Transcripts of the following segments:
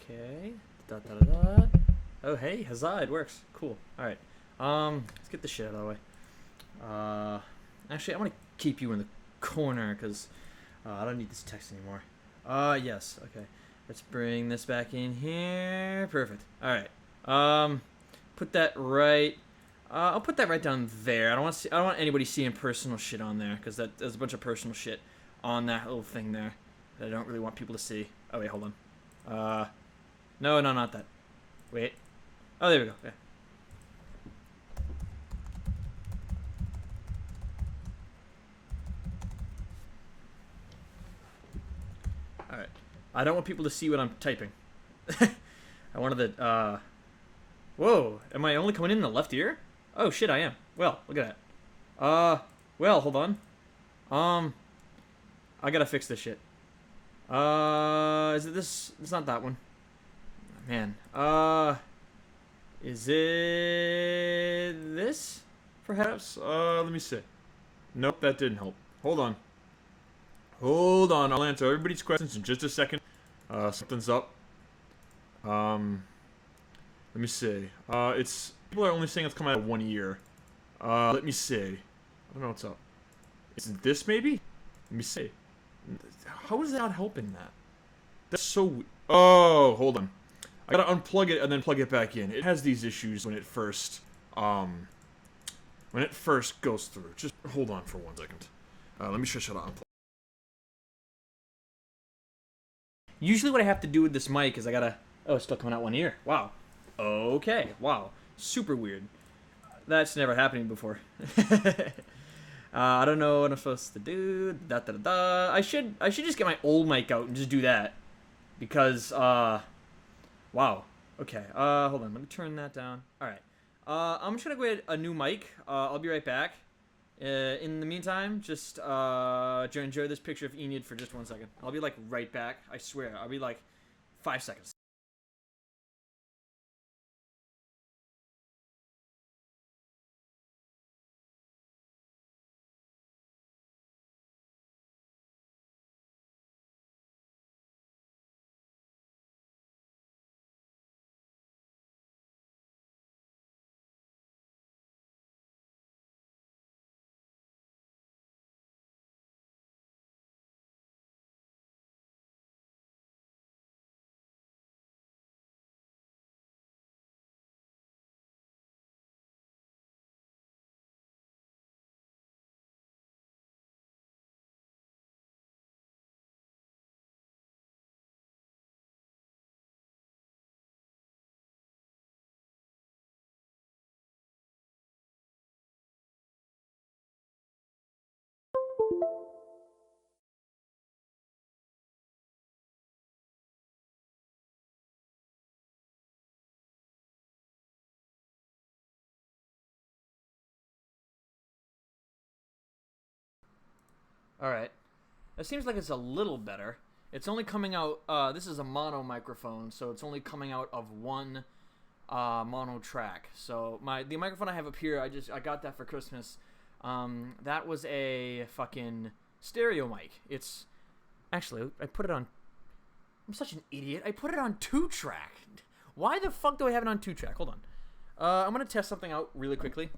Okay. Da, da, da, da. Oh, hey, huzzah, it works. Cool. Alright. Let's get this shit out of the way. Actually, I want to keep you in the corner, because I don't need this text anymore. Yes. Okay. Let's bring this back in here. Perfect. Alright. Put that right... I'll put that right down there. I don't want anybody seeing personal shit on there, because there's a bunch of personal shit on that little thing there that I don't really want people to see. Oh, wait, hold on. No, not that. Wait. Oh, there we go. Okay. Alright. I don't want people to see what I'm typing. I wanted the, Whoa, am I only coming in the left ear? Oh, shit, I am. Well, look at that. Well, hold on. I gotta fix this shit. Is it this? It's not that one. Man. Is it this? Perhaps? Let me see. Nope, that didn't help. Hold on. Hold on, I'll answer everybody's questions in just a second. Something's up. Let me see. It's... People are only saying it's coming out of one ear. Let me see. I don't know what's up. Is it this, maybe? Let me see. How is that not helping that? That's so... Oh, hold on. I gotta unplug it and then plug it back in. It has these issues when it first goes through. Just hold on for 1 second. Let me just shut on. Usually what I have to do with this mic is I gotta... Oh, it's still coming out one ear. Wow. Okay. Wow. Super weird. That's never happened before. I don't know what I'm supposed to do. Da da da da. I should just get my old mic out and just do that. Because, wow. Okay, hold on. Let me turn that down. Alright. I'm just gonna go get a new mic. I'll be right back. In the meantime, just, enjoy this picture of Enid for just 1 second. I'll be, like, right back. I swear. I'll be, like, 5 seconds. Alright. It seems like it's a little better. It's only coming out, this is a mono microphone, so it's only coming out of one mono track. So the microphone I have up here, I got that for Christmas. That was a fucking stereo mic. It's actually, I put it on... I'm such an idiot. I put it on 2-track. Why the fuck do I have it on 2-track? Hold on. I'm gonna test something out really quickly.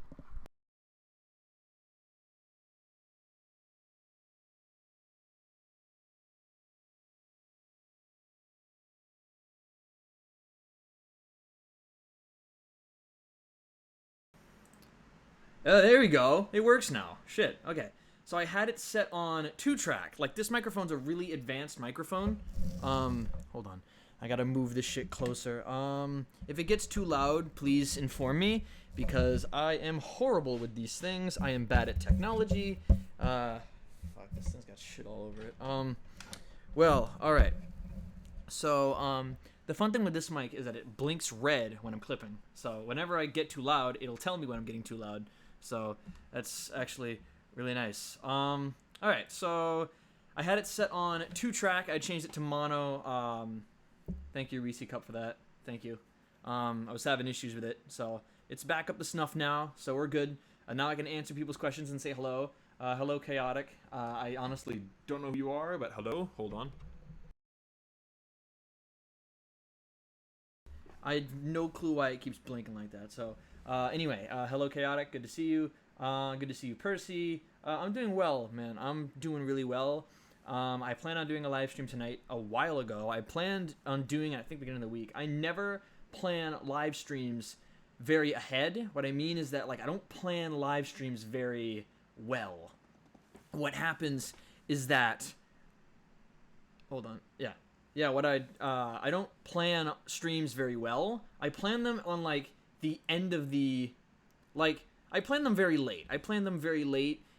There we go. It works now. Shit. Okay. So I had it set on 2-track. Like, this microphone's a really advanced microphone. Hold on. I gotta move this shit closer. If it gets too loud, please inform me, because I am horrible with these things. I am bad at technology. Fuck, this thing's got shit all over it. Well, alright. So, the fun thing with this mic is that it blinks red when I'm clipping. So, whenever I get too loud, it'll tell me when I'm getting too loud. So, that's actually really nice. Alright, so I had it set on 2-track. I changed it to mono. Thank you, Reese Cup, for that. Thank you. I was having issues with it, so it's back up to snuff now, so we're good. Now I can answer people's questions and say hello. Hello, Chaotic. I honestly don't know who you are, but hello. Hold on. I have no clue why it keeps blinking like that. So, anyway, hello, Chaotic. Good to see you. Good to see you, Percy. I'm doing well, man. I'm doing really well. I plan on doing a live stream tonight. A while ago, I planned on doing it, I think, beginning of the week. I never plan live streams very ahead. What I mean is that, like, I don't plan live streams very well. What happens is that... Hold on. Yeah, what I don't plan streams very well. I plan them on, like, the end of the... Like, I plan them very late.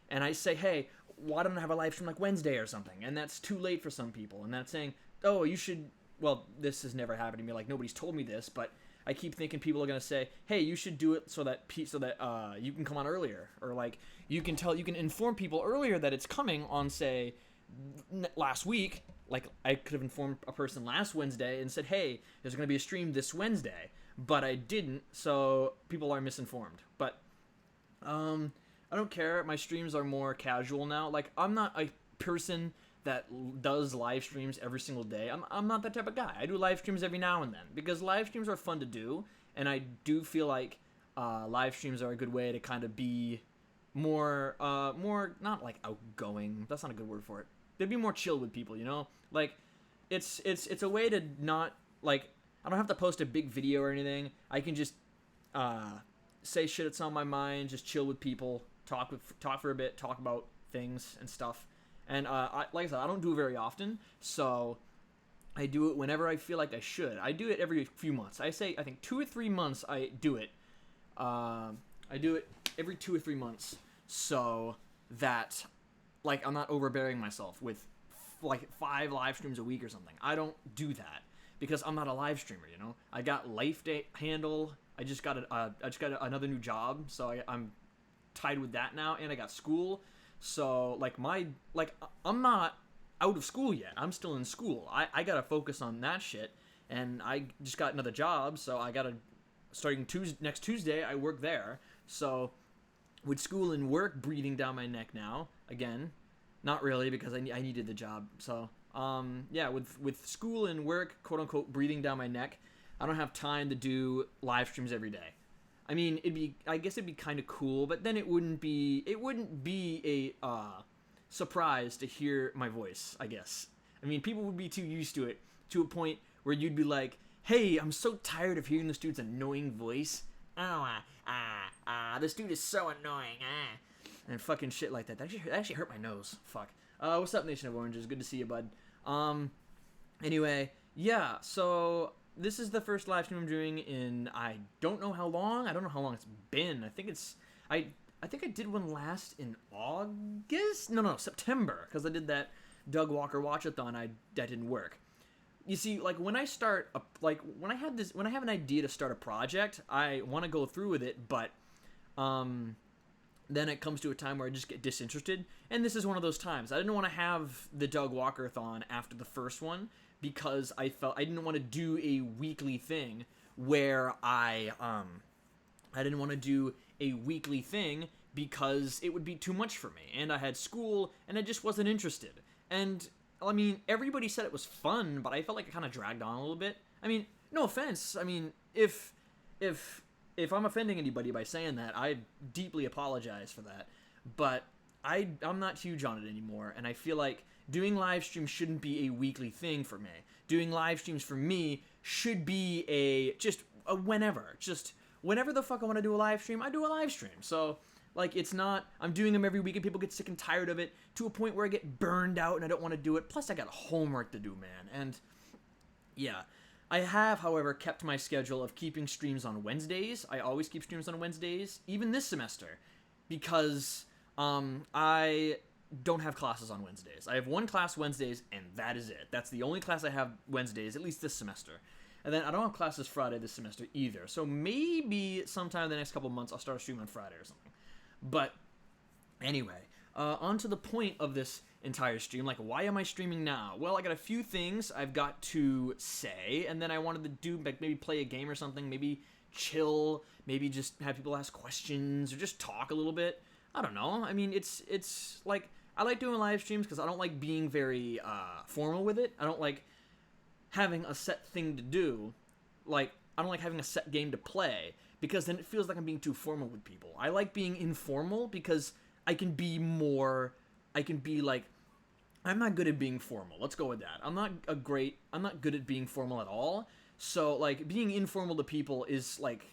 And I say, hey, why don't I have a live stream like Wednesday or something? And that's too late for some people. And that's saying, oh, you should... Well, this has never happened to me. Like, nobody's told me this, but I keep thinking people are going to say, hey, you should do it so that you can come on earlier. Or, like, you can inform people earlier that it's coming on, say, last week. Like, I could have informed a person last Wednesday and said, hey, there's going to be a stream this Wednesday. But I didn't, so people are misinformed. But, I don't care. My streams are more casual now. Like, I'm not a person that does live streams every single day. I'm not that type of guy. I do live streams every now and then because live streams are fun to do, and I do feel like live streams are a good way to kind of be more not like outgoing. That's not a good word for it. They'd be more chill with people, you know? Like, it's a way to not, like, I don't have to post a big video or anything. I can just say shit that's on my mind, just chill with people, talk for a bit, talk about things and stuff. And like I said, I don't do it very often, so I do it whenever I feel like I should. I do it every few months. I think 2 or 3 months I do it. I do it every 2 or 3 months, so that, like, I'm not overbearing myself with like 5 live streams a week or something. I don't do that because I'm not a live streamer, you know. I got life to handle. I just got another new job, so I'm tied with that now, and I got school. So, like, I'm not out of school yet. I'm still in school. I gotta focus on that shit, and I just got another job, so I gotta, starting next Tuesday, I work there. So, with school and work breathing down my neck now, again, not really, because I needed the job. So, yeah, with school and work, quote-unquote, breathing down my neck, I don't have time to do live streams every day. I mean, I guess it'd be kind of cool, but then it wouldn't be a surprise to hear my voice, I guess. I mean, people would be too used to it, to a point where you'd be like, hey, I'm so tired of hearing this dude's annoying voice. Oh, this dude is so annoying, and fucking shit like that. That actually hurt my nose. Fuck. What's up, Nation of Oranges? Good to see you, bud. Anyway, yeah, so this is the first live stream I'm doing in, I don't know how long. I don't know how long it's been. I think I did one last in August? No, September, because I did that Doug Walker Watchathon. That didn't work. You see, like, when I have an idea to start a project, I want to go through with it, but then it comes to a time where I just get disinterested, and this is one of those times. I didn't want to have the Doug Walker-thon after the first one, because I felt I didn't want to do a weekly thing where I didn't want to do a weekly thing because it would be too much for me, and I had school, and I just wasn't interested. And, I mean, everybody said it was fun, but I felt like it kind of dragged on a little bit. I mean, no offense. I mean, if I'm offending anybody by saying that, I deeply apologize for that. But I'm not huge on it anymore, and I feel like doing live streams shouldn't be a weekly thing for me. Doing live streams for me should be just whenever. Just whenever the fuck I want to do a live stream, I do a live stream. So, like, it's not, I'm doing them every week and people get sick and tired of it to a point where I get burned out and I don't want to do it. Plus, I got homework to do, man. And, yeah. I have, however, kept my schedule of keeping streams on Wednesdays. I always keep streams on Wednesdays, even this semester, because I don't have classes on Wednesdays. I have one class Wednesdays, and that is it. That's the only class I have Wednesdays, at least this semester. And then I don't have classes Friday this semester either. So maybe sometime in the next couple of months I'll start a stream on Friday or something. But anyway, on to the point of this entire stream. Like, why am I streaming now? Well, I got a few things I've got to say, and then I wanted to do, like, maybe play a game or something, maybe chill, maybe just have people ask questions, or just talk a little bit. I don't know. I mean, it's like, I like doing live streams because I don't like being very formal with it. I don't like having a set thing to do. Like, I don't like having a set game to play, because then it feels like I'm being too formal with people. I like being informal because I can be like, I'm not good at being formal. Let's go with that. I'm not good at being formal at all. So like being informal to people is like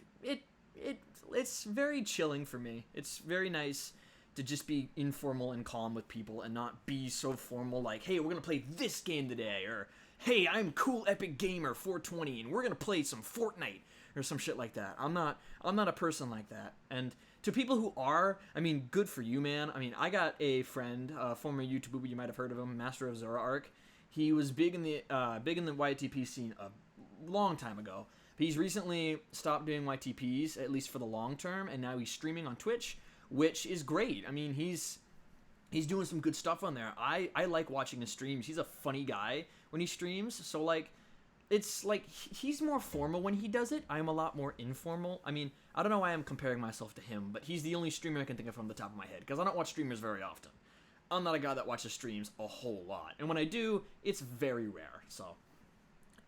it's very chilling for me. It's very nice to just be informal and calm with people and not be so formal like, hey, we're gonna play this game today, or hey, I'm cool epic gamer 420 and we're gonna play some Fortnite or some shit like that. I'm not a person like that. And to people who are, I mean, good for you, man. I mean, I got a friend, former YouTuber, you might have heard of him, Master of Zoroark. He was big in the YTP scene a long time ago. He's recently stopped doing YTPs, at least for the long term, and now he's streaming on Twitch, which is great. I mean, he's doing some good stuff on there. I like watching his streams. He's a funny guy when he streams, so like, it's like he's more formal when he does it. I'm a lot more informal. I mean, I don't know why I'm comparing myself to him, but he's the only streamer I can think of from the top of my head, because I don't watch streamers very often. I'm not a guy that watches streams a whole lot, and when I do, it's very rare. So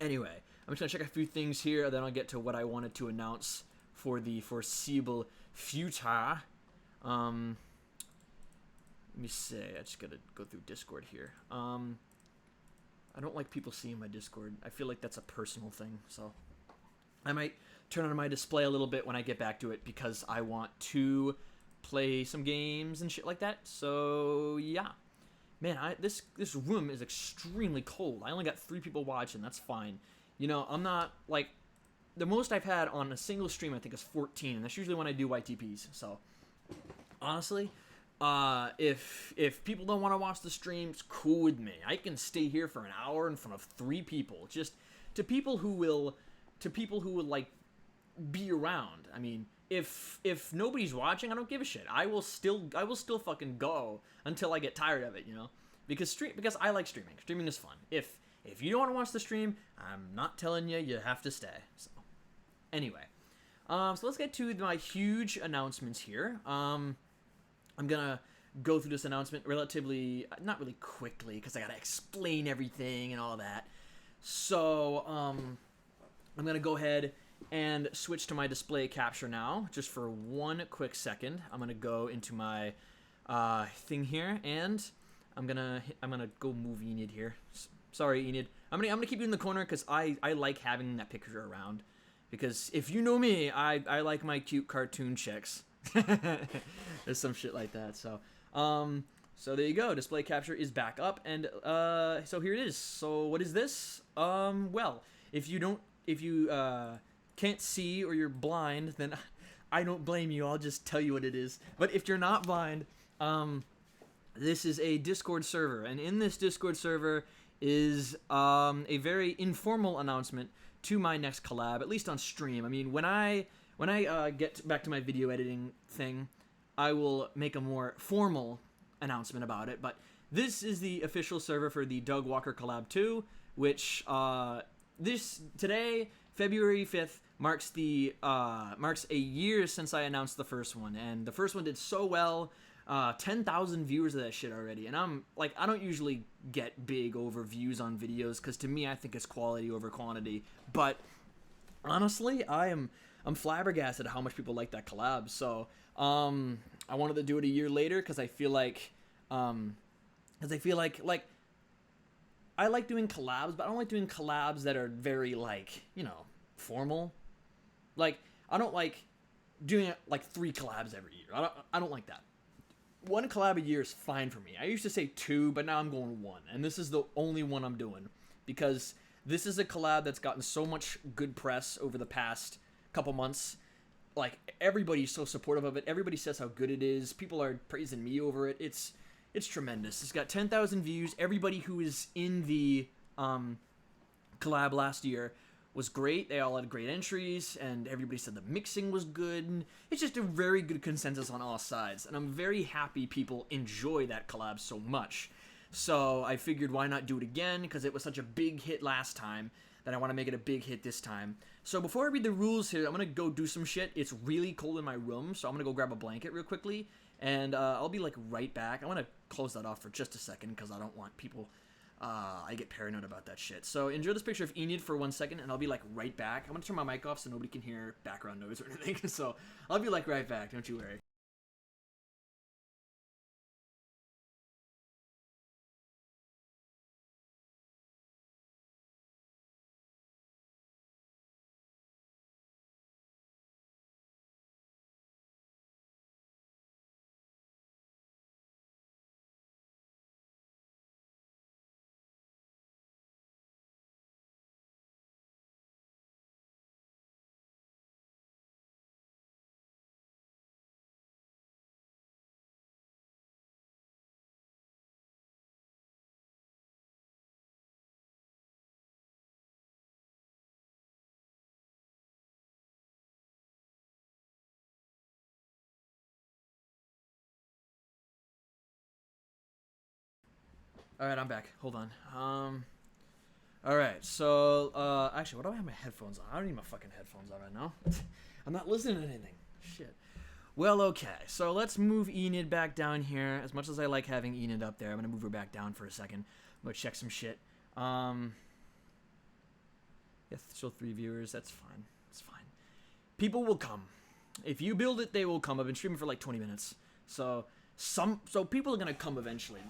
anyway, I'm just gonna check a few things here, then I'll get to what I wanted to announce for the foreseeable future. Let me see. I just gotta go through Discord here. I don't like people seeing my Discord. I feel like that's a personal thing, so I might turn on my display a little bit when I get back to it, because I want to play some games and shit like that. So yeah, man, this room is extremely cold. I only got 3 people watching. That's fine. You know, I'm not like, the most I've had on a single stream I think is 14, and that's usually when I do YTPs. So honestly, if people don't want to watch the streams, cool with me. I can stay here for an hour in front of 3 people. Just to people who will like be around. I mean, if nobody's watching, I don't give a shit. I will still fucking go until I get tired of it, you know? Because I like streaming. Streaming is fun. If you don't want to watch the stream, I'm not telling you have to stay. So anyway, so let's get to my huge announcements here. I'm gonna go through this announcement not really quickly, because I gotta explain everything and all that. So, I'm gonna go ahead and switch to my display capture now, just for one quick second. I'm gonna go into my thing here, and I'm gonna go move Enid here. Sorry, Enid. I'm gonna keep you in the corner, because I like having that picture around. Because if you know me, I like my cute cartoon chicks. There's some shit like that. So there you go. Display capture is back up, and so here it is. So what is this? Well, if you can't see, or you're blind, then I don't blame you. I'll just tell you what it is. But if you're not blind, this is a Discord server, and in this Discord server is a very informal announcement to my next collab, at least on stream. I mean, when I get back to my video editing thing, I will make a more formal announcement about it. But this is the official server for the Doug Walker Collab 2, which today, February 5th, marks a year since I announced the first one, and the first one did so well. 10,000 viewers of that shit already, and I'm like, I don't usually get big over views on videos, because to me, I think it's quality over quantity. But honestly, I'm flabbergasted at how much people like that collab. So I wanted to do it a year later, because I feel like I like doing collabs, but I don't like doing collabs that are very, like, you know, formal. Like, I don't like doing like 3 collabs every year. I don't like that. 1 collab a year is fine for me. I used to say 2, but now I'm going 1, and this is the only one I'm doing, because this is a collab that's gotten so much good press over the past couple months. Like, everybody's so supportive of it. Everybody says how good it is. People are praising me over it. It's tremendous. It's got 10,000 views. Everybody who is in the collab last year was great. They all had great entries, and everybody said the mixing was good. And it's just a very good consensus on all sides, and I'm very happy people enjoy that collab so much. So I figured, why not do it again, because it was such a big hit last time that I want to make it a big hit this time. So before I read the rules here, I'm going to go do some shit. It's really cold in my room, so I'm going to go grab a blanket real quickly, and I'll be like right back. I want to close that off for just a second, because I don't want people I get paranoid about that shit. So enjoy this picture of Enid for 1 second, and I'll be like right back. I'm gonna turn my mic off so nobody can hear background noise or anything. So I'll be like right back. Don't you worry. All right, I'm back. Hold on. All right. So, actually, what do I have my headphones on? I don't need my fucking headphones on right now. I'm not listening to anything. Shit. Well, okay. So let's move Enid back down here. As much as I like having Enid up there, I'm gonna move her back down for a second. I'm gonna check some shit. Yeah, still 3 viewers. That's fine. It's fine. People will come. If you build it, they will come. I've been streaming for like 20 minutes. So people are gonna come eventually.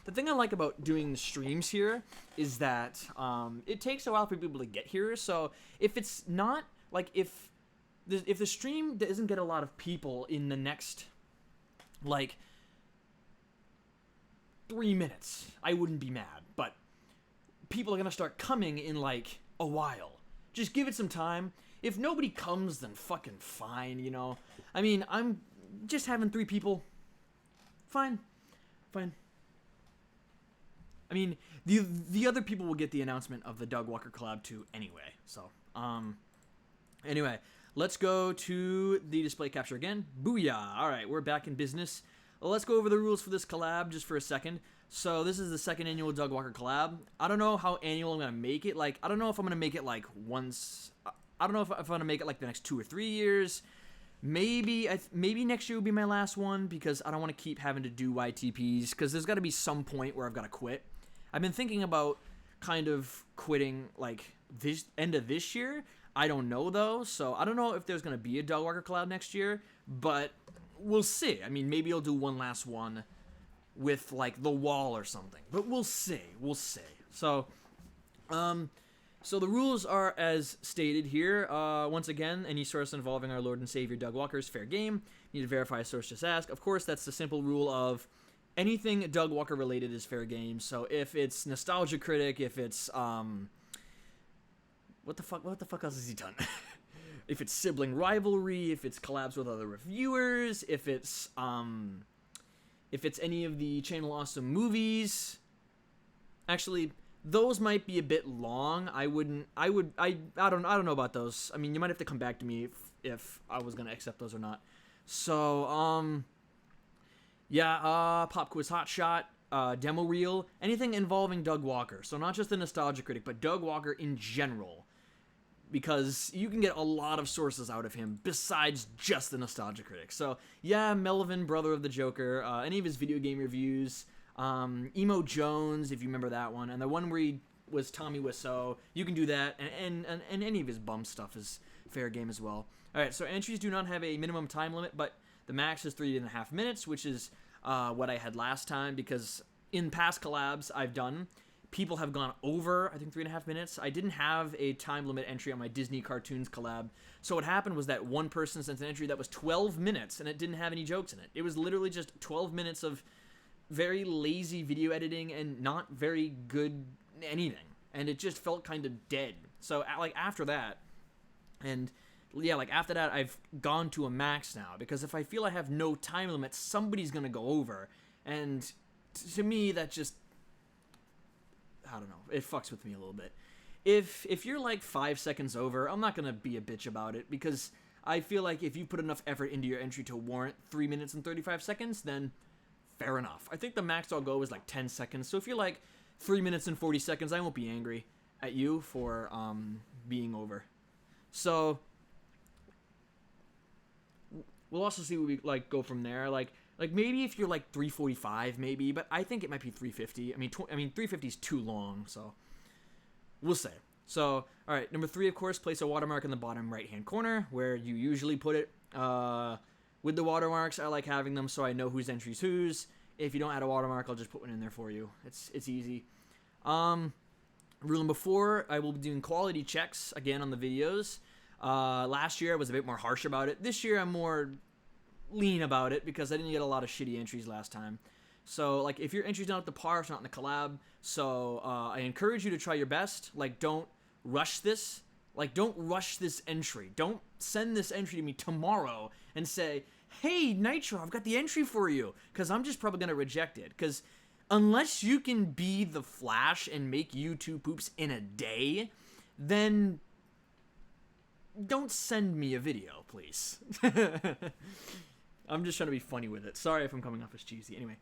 The thing I like about doing the streams here is that it takes a while for people to get here. So if it's not like if the stream doesn't get a lot of people in the next like 3 minutes, I wouldn't be mad. But people are gonna start coming in like a while. Just give it some time. If nobody comes, then fucking fine. You know, I mean, I'm just having 3 people. Fine. I mean, the other people will get the announcement of the Doug Walker collab too anyway. So, anyway, let's go to the display capture again. Booyah! All right, we're back in business. Well, let's go over the rules for this collab just for a second. So this is the 2nd annual Doug Walker collab. I don't know how annual I'm gonna make it. Like, I don't know if I'm gonna make it like once. I don't know if I'm gonna make it like the next 2 or 3 years. Maybe next year will be my last one because I don't want to keep having to do YTPs because there's got to be some point where I've got to quit. I've been thinking about kind of quitting like this end of this year. I don't know though, so I don't know if there's gonna be a Doug Walker collab next year, but we'll see. I mean, maybe I'll do one last one with like the wall or something, but we'll see. So, so the rules are as stated here. Once again, any source involving our Lord and Savior Doug Walker is fair game. You need to verify a source, just ask. Of course, that's the simple rule of anything Doug Walker related is fair game. So if it's Nostalgia Critic, if it's what the fuck else has he done? If it's sibling rivalry, if it's collabs with other reviewers, if it's any of the Channel Awesome movies. Actually, those might be a bit long. I don't know about those. I mean, you might have to come back to me if I was gonna accept those or not. So, yeah, Pop Quiz Hot Shot, Demo Reel, anything involving Doug Walker. So not just the Nostalgia Critic, but Doug Walker in general. Because you can get a lot of sources out of him besides just the Nostalgia Critic. So, yeah, Melvin, brother of the Joker, any of his video game reviews, Emo Jones, if you remember that one, and the one where he was Tommy Wiseau, you can do that, and any of his bum stuff is fair game as well. Alright, so entries do not have a minimum time limit, but the max is 3.5 minutes, which is what I had last time, because in past collabs I've done, people have gone over, I think, 3.5 minutes. I didn't have a time limit entry on my Disney Cartoons collab, so what happened was that one person sent an entry that was 12 minutes, and it didn't have any jokes in it. It was literally just 12 minutes of very lazy video editing and not very good anything, and it just felt kind of dead. So, like, after that, and yeah, like, after that, I've gone to a max now, because if I feel I have no time limit, somebody's gonna go over, and to me, that just, I don't know, it fucks with me a little bit. If you're like 5 seconds over, I'm not gonna be a bitch about it, because I feel like if you put enough effort into your entry to warrant 3 minutes and 35 seconds, then fair enough. I think the max I'll go is like 10 seconds, so if you're like 3 minutes and 40 seconds, I won't be angry at you for being over. So we'll also see what we like go from there. Like, Like, maybe if you're like 345, maybe, but I think it might be 350. I mean, 350 is too long, so we'll say. So, all right, number 3, of course, place a watermark in the bottom right-hand corner where you usually put it. With the watermarks, I like having them so I know whose entry's whose. If you don't add a watermark, I'll just put one in there for you. It's easy. Rule number 4, I will be doing quality checks again on the videos. Last year I was a bit more harsh about it. This year I'm more lean about it because I didn't get a lot of shitty entries last time. So, like, if your entry's not at the par, it's not in the collab. So, I encourage you to try your best. Like, don't rush this. Like, don't rush this entry. Don't send this entry to me tomorrow and say, hey, Nitro, I've got the entry for you. Because I'm just probably going to reject it. Because unless you can be the Flash and make YouTube poops in a day, then don't send me a video, please. I'm just trying to be funny with it. Sorry if I'm coming off as cheesy. Anyway,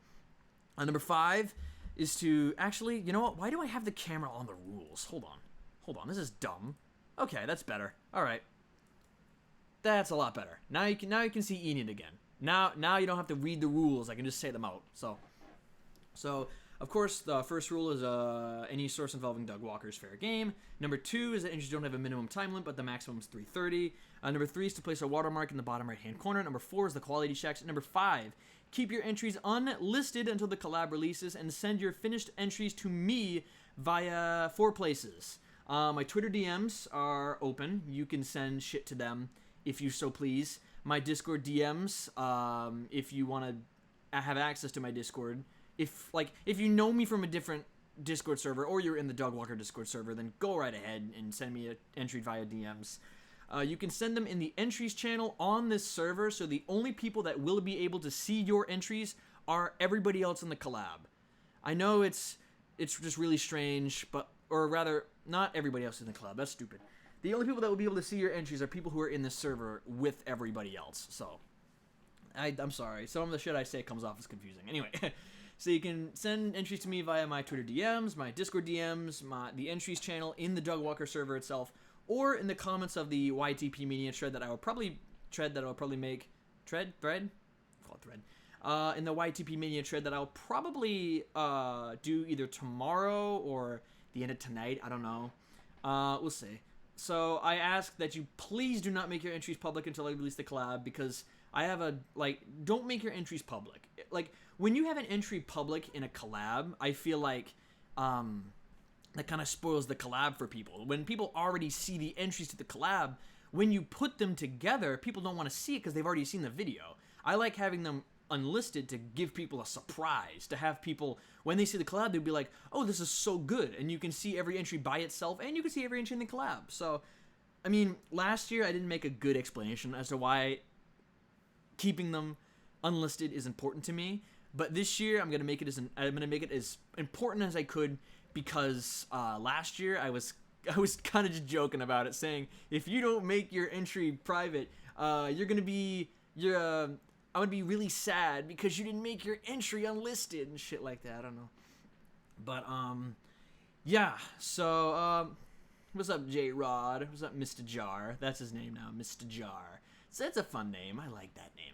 number 5 is to actually, you know what? Why do I have the camera on the rules? Hold on. This is dumb. Okay, that's better. All right, that's a lot better. Now you can see Enid again. Now you don't have to read the rules. I can just say them out. So of course the first rule is any source involving Doug Walker is fair game. Number 2 is that entries don't have a minimum time limit, but the maximum is 330. Number 3 is to place a watermark in the bottom right-hand corner. Number 4 is the quality checks. Number 5, keep your entries unlisted until the collab releases and send your finished entries to me via 4 places. My Twitter DMs are open. You can send shit to them if you so please. My Discord DMs, if you want to have access to my Discord. If you know me from a different Discord server or you're in the Doug Walker Discord server, then go right ahead and send me an entry via DMs. You can send them in the entries channel on this server, so the only people that will be able to see your entries are everybody else in the collab. I know it's just really strange, or rather, not everybody else in the collab. That's stupid. The only people that will be able to see your entries are people who are in this server with everybody else. So, I'm sorry. Some of the shit I say comes off as confusing. Anyway, so you can send entries to me via my Twitter DMs, my Discord DMs, the entries channel in the Doug Walker server itself, or in the comments of the YTP Media thread that I will probably make. Thread? Call it thread. In the YTP Media thread that I'll probably do either tomorrow or the end of tonight. I don't know. We'll see. So I ask that you please do not make your entries public until I release the collab, because I have don't make your entries public. Like, when you have an entry public in a collab, I feel like that kind of spoils the collab for people. When people already see the entries to the collab, when you put them together, people don't want to see it because they've already seen the video. I like having them unlisted to give people a surprise, to have people, when they see the collab, they'll be like, oh, this is so good, and you can see every entry by itself, and you can see every entry in the collab. So, I mean, last year I didn't make a good explanation as to why keeping them unlisted is important to me, but this year I'm gonna make it as important as I could, because last year I was kind of just joking about it, saying if you don't make your entry private, I'm gonna be really sad because you didn't make your entry unlisted and shit like that. I don't know. But, yeah. So, what's up, J-Rod? What's up, Mr. Jar? That's his name now, Mr. Jar. So that's a fun name. I like that name.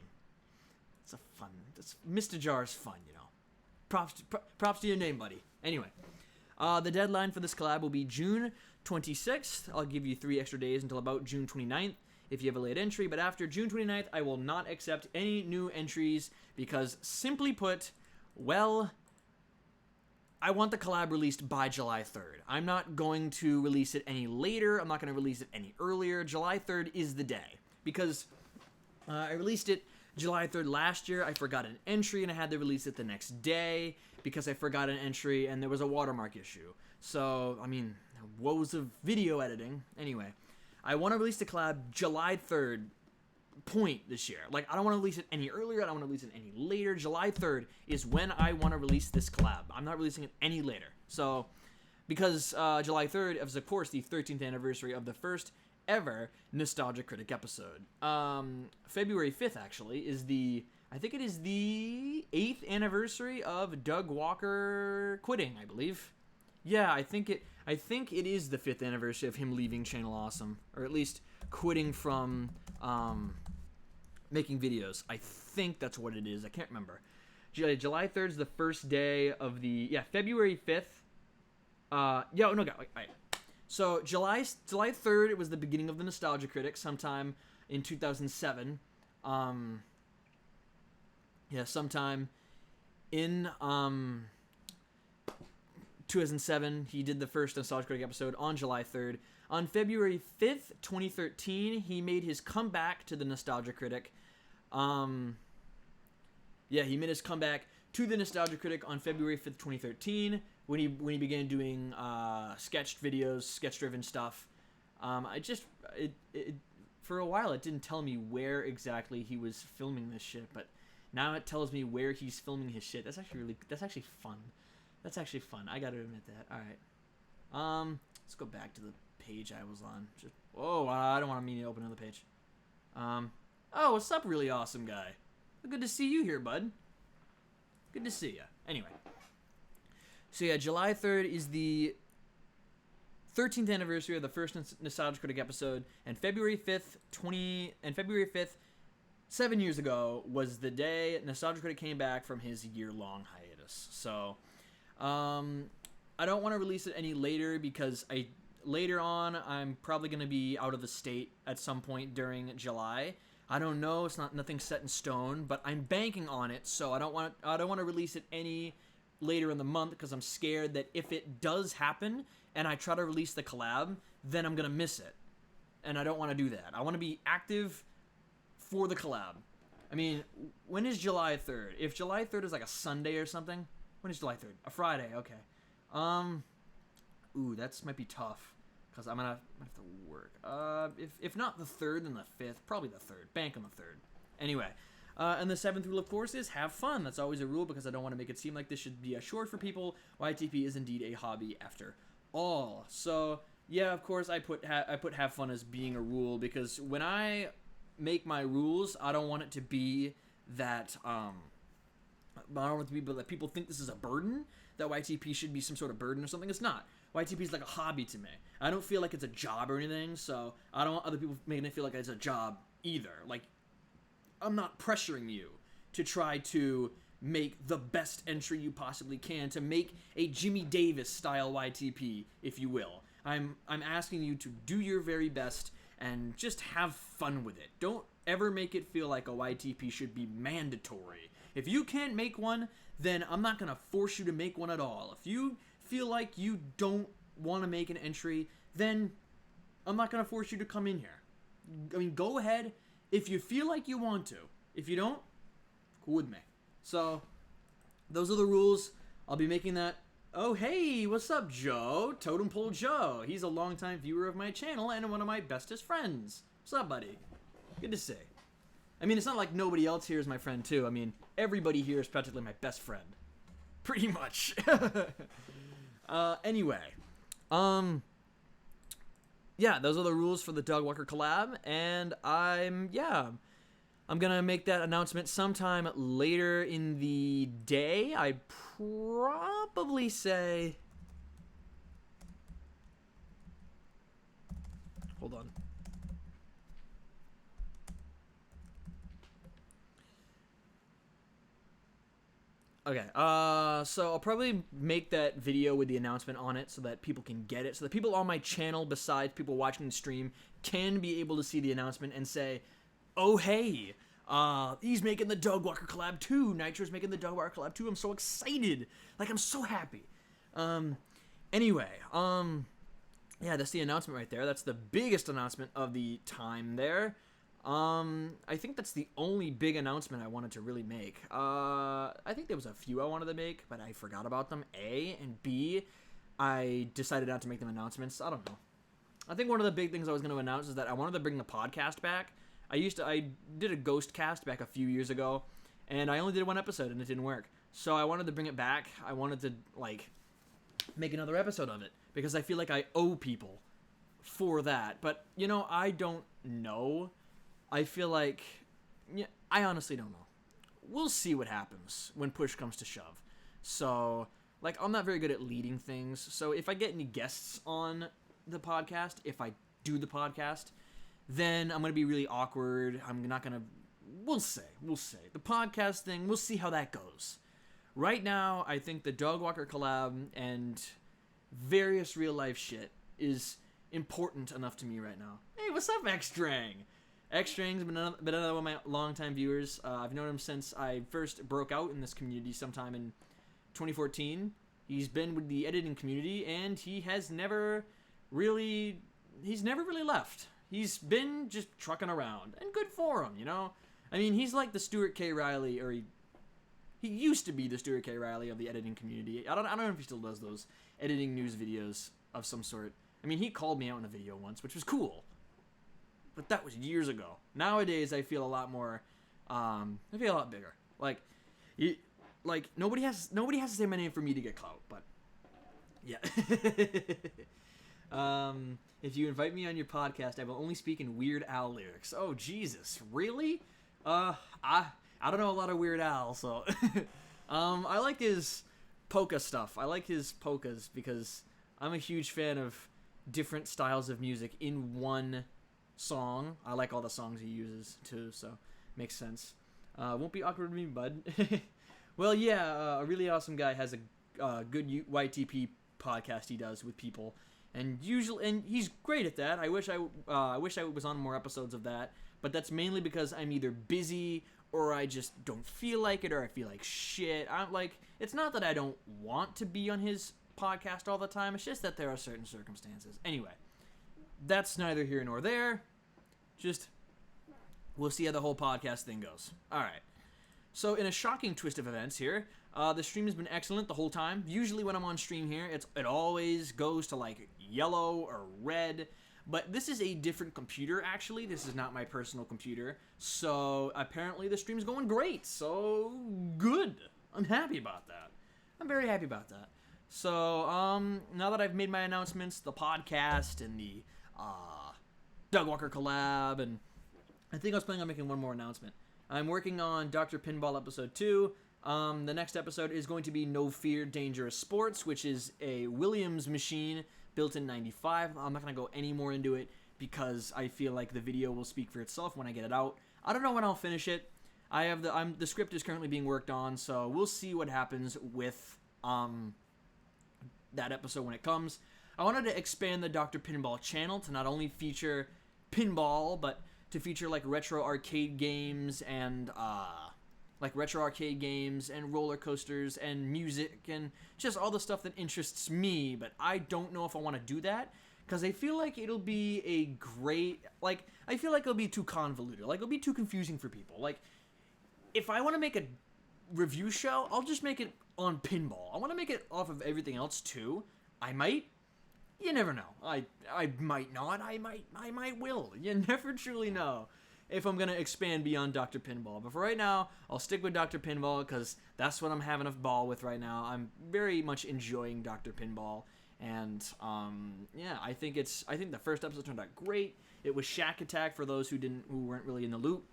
Mr. Jar's fun, you know. Props to your name, buddy. Anyway, the deadline for this collab will be June 26th. I'll give you 3 extra days until about June 29th. If you have a late entry, but after June 29th, I will not accept any new entries because, simply put, well, I want the collab released by July 3rd. I'm not going to release it any later. I'm not going to release it any earlier. July 3rd is the day, because I released it July 3rd last year. I forgot an entry, and I had to release it the next day because I forgot an entry, and there was a watermark issue. So, I mean, woes of video editing. Anyway, I want to release the collab July 3rd point this year. Like, I don't want to release it any earlier. I don't want to release it any later. July 3rd is when I want to release this collab. I'm not releasing it any later. So, because July 3rd is, of course, the 13th anniversary of the first ever Nostalgia Critic episode. February 5th, actually, is I think it is the 8th anniversary of Doug Walker quitting, I believe. Yeah, I think it is the 5th anniversary of him leaving Channel Awesome, or at least quitting from making videos. I think that's what it is. I can't remember. July 3rd is the first day of the February 5th. Right. So July 3rd, it was the beginning of the Nostalgia Critic, sometime in 2007. Sometime in 2007, he did the first Nostalgia Critic episode on July 3rd. On February 5th, 2013, he made his comeback to the Nostalgia Critic. He made his comeback to the Nostalgia Critic on February 5th, 2013, when he began doing sketched videos, sketch-driven stuff. For a while, it didn't tell me where exactly he was filming this shit, but now it tells me where he's filming his shit. That's actually fun. That's actually fun. I gotta admit that. All right. Let's go back to the page I was on. I don't want me to open another page. What's up, really awesome guy? Good to see you here, bud. Good to see you. Anyway. So yeah, July 3rd is the 13th anniversary of the first Nostalgia Critic episode, and February 5th, 7 years ago, was the day Nostalgia Critic came back from his year-long hiatus. So, I don't want to release it any later because later on I'm probably going to be out of the state at some point during July. I don't know, nothing set in stone, but I'm banking on it, so I don't want to release it any later in the month because I'm scared that if it does happen and I try to release the collab, then I'm going to miss it. And I don't want to do that. I want to be active for the collab. I mean, when is July 3rd? If July 3rd is like a Sunday or something, when is July 3rd? A Friday, okay. That might be tough because I'm gonna have to work. If not the 3rd, then the 5th, probably the 3rd. Bank on the 3rd. Anyway, and the 7th rule, of course, is have fun. That's always a rule because I don't want to make it seem like this should be a short for people. YTP is indeed a hobby after all. So yeah, of course, I put have fun as being a rule because when I make my rules, I don't want it to be that I don't want it to be that people think this is a burden, that YTP should be some sort of burden or something. It's not. YTP is like a hobby to me. I don't feel like it's a job or anything, so I don't want other people making it feel like it's a job either. Like, I'm not pressuring you to try to make the best entry you possibly can, to make a Jimmy Davis style YTP, if you will. I'm asking you to do your very best and just have fun with it. Don't ever make it feel like a YTP should be mandatory. If you can't make one, then I'm not going to force you to make one at all. If you feel like you don't want to make an entry, then I'm not going to force you to come in here. I mean, go ahead if you feel like you want to. If you don't, cool with me. So, those are the rules. I'll be making that. Oh, hey, what's up, Joe? Totem Pole Joe. He's a longtime viewer of my channel and one of my bestest friends. What's up, buddy? Good to see. I mean, it's not like nobody else here is my friend, too. I mean, everybody here is practically my best friend. Pretty much. Anyway. Yeah, those are the rules for the Dog Walker collab, and I'm gonna make that announcement sometime later in the day. I'd probably say... Hold on. Okay, so I'll probably make that video with the announcement on it so that people can get it, so that people on my channel, besides people watching the stream, can be able to see the announcement and say, oh, hey, he's making the Dog Walker collab too. Nitro's making the Dog Walker collab too. I'm so excited. Like, I'm so happy. Anyway, yeah, that's the announcement right there. That's the biggest announcement of the time there. I think that's the only big announcement I wanted to really make. I think there was a few I wanted to make, but I forgot about them, A, and B, I decided not to make them announcements. I don't know. I think one of the big things I was going to announce is that I wanted to bring the podcast back. I did a ghost cast back a few years ago, and I only did one episode, and it didn't work. So I wanted to bring it back. I wanted to, like, make another episode of it, because I feel like I owe people for that. But, you know, I don't know. I feel like, yeah, I honestly don't know. We'll see what happens when push comes to shove. So, like, I'm not very good at leading things. So if I get any guests on the podcast, if I do the podcast, then I'm going to be really awkward. I'm not going to we'll say. The podcast thing, we'll see how that goes. Right now, I think the Dog Walker collab and various real life shit is important enough to me right now. Hey, what's up, X-Drang? X-Drang's been another one of my longtime viewers. I've known him since I first broke out in this community sometime in 2014. He's been with the editing community, and he has never really left. He's been just trucking around, and good for him, you know? I mean, he's like the Stuart K. Riley, or he used to be the Stuart K. Riley of the editing community. I don't know if he still does those editing news videos of some sort. I mean, he called me out in a video once, which was cool. But that was years ago. Nowadays, I feel a lot more, I feel a lot bigger. Like, nobody has to say my name for me to get clout, but, yeah. If you invite me on your podcast, I will only speak in Weird Al lyrics. Oh, Jesus, really? I don't know a lot of Weird Al, so, I like his polka stuff. I like his polkas because I'm a huge fan of different styles of music in one song. I like all the songs he uses too, so makes sense. Won't be awkward with me, bud. Well, yeah, a really awesome guy has a good YTP podcast he does with people, and he's great at that. I wish I was on more episodes of that, but that's mainly because I'm either busy or I just don't feel like it, or I feel like shit. It's not that I don't want to be on his podcast all the time. It's just that there are certain circumstances. Anyway, that's neither here nor there. Just, we'll see how the whole podcast thing goes. All right. So, in a shocking twist of events here, the stream has been excellent the whole time. Usually when I'm on stream here, it always goes to, like, yellow or red. But this is a different computer, actually. This is not my personal computer. So, apparently the stream's going great. So, good. I'm happy about that. I'm very happy about that. So, now that I've made my announcements, the podcast and the, Doug Walker collab, and I think I was planning on making one more announcement. I'm working on Dr. Pinball episode 2. The next episode is going to be No Fear Dangerous Sports, which is a Williams machine built in 95. I'm not going to go any more into it because I feel like the video will speak for itself when I get it out. I don't know when I'll finish it. The script is currently being worked on, so we'll see what happens with that episode when it comes. I wanted to expand the Dr. Pinball channel to not only feature pinball, but to feature like retro arcade games and roller coasters and music and just all the stuff that interests me. But I don't know if I want to do that because I feel like it'll be I feel like it'll be too convoluted. Like, it'll be too confusing for people. Like, if I want to make a review show, I'll just make it on pinball. I want to make it off of everything else too. I might. You never know. I might not. I might will. You never truly know if I'm going to expand beyond Dr. Pinball. But for right now, I'll stick with Dr. Pinball because that's what I'm having a ball with right now. I'm very much enjoying Dr. Pinball. And, yeah, I think the first episode turned out great. It was Shack Attack for those who weren't really in the loop.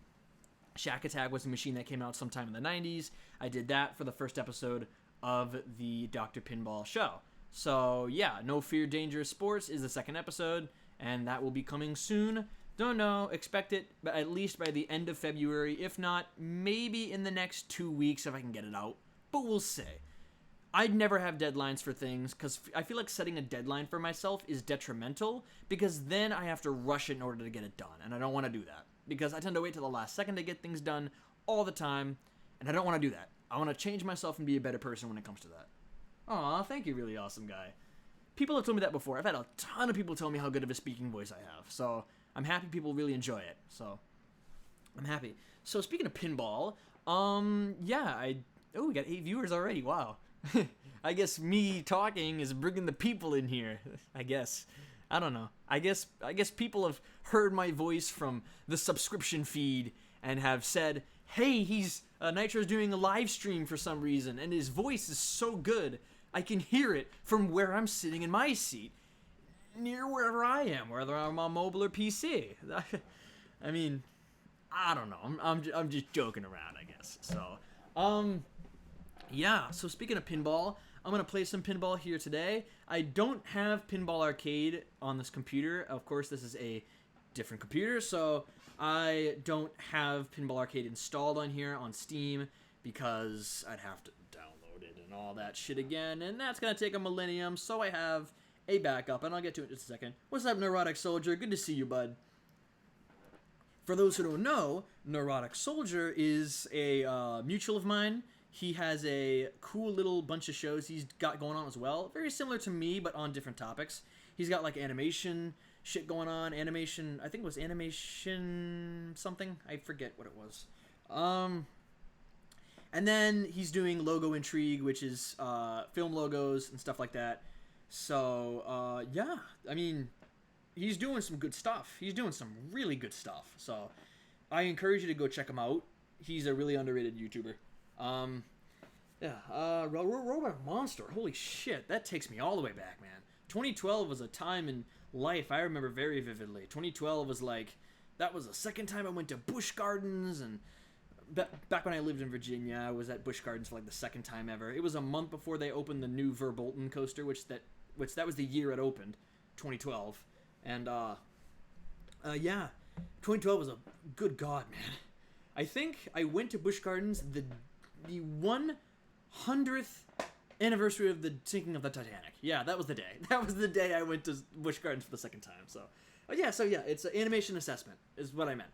Shack Attack was a machine that came out sometime in the 90s. I did that for the first episode of the Dr. Pinball show. So, yeah, No Fear Dangerous Sports is the second episode, and that will be coming soon. Don't know, expect it at least by the end of February. If not, maybe in the next 2 weeks if I can get it out. But we'll see. I'd never have deadlines for things, because I feel like setting a deadline for myself is detrimental, because then I have to rush it in order to get it done, and I don't want to do that. Because I tend to wait till the last second to get things done all the time, and I don't want to do that. I want to change myself and be a better person when it comes to that. Aw, thank you, really awesome guy. People have told me that before. I've had a ton of people tell me how good of a speaking voice I have. So, I'm happy people really enjoy it. So, I'm happy. So, speaking of pinball, yeah, we got 8 viewers already. Wow. I guess me talking is bringing the people in here. I guess. I don't know. I guess people have heard my voice from the subscription feed and have said, hey, Nitro's doing a live stream for some reason, and his voice is so good, I can hear it from where I'm sitting in my seat, near wherever I am, whether I'm on mobile or PC. I mean, I don't know. I'm just joking around, I guess. So, yeah. So speaking of pinball, I'm gonna play some pinball here today. I don't have Pinball Arcade on this computer. Of course, this is a different computer, so I don't have Pinball Arcade installed on here on Steam because I'd have to download it and all that shit again, and that's gonna take a millennium, so I have a backup, and I'll get to it in just a second. What's up, Neurotic Soldier? Good to see you, bud. For those who don't know, Neurotic Soldier is a mutual of mine. He has a cool little bunch of shows he's got going on as well. Very similar to me, but on different topics. He's got like animation shit going on. Animation, I think it was animation something. I forget what it was. And then he's doing Logo Intrigue, which is film logos and stuff like that. So, yeah, I mean, he's doing some good stuff. He's doing some really good stuff. So, I encourage you to go check him out. He's a really underrated YouTuber. Robot Monster. Holy shit, that takes me all the way back, man. 2012 was a time in life I remember very vividly. 2012 was like, that was the second time I went to Busch Gardens, and back when I lived in Virginia, I was at Busch Gardens for like the second time ever. It was a month before they opened the new Verbolten coaster, which that was the year it opened, 2012. And, yeah, 2012 was a good God, man. I think I went to Busch Gardens the 100th anniversary of the sinking of the Titanic. Yeah, that was the day. That was the day I went to Busch Gardens for the second time. So, it's an animation assessment is what I meant.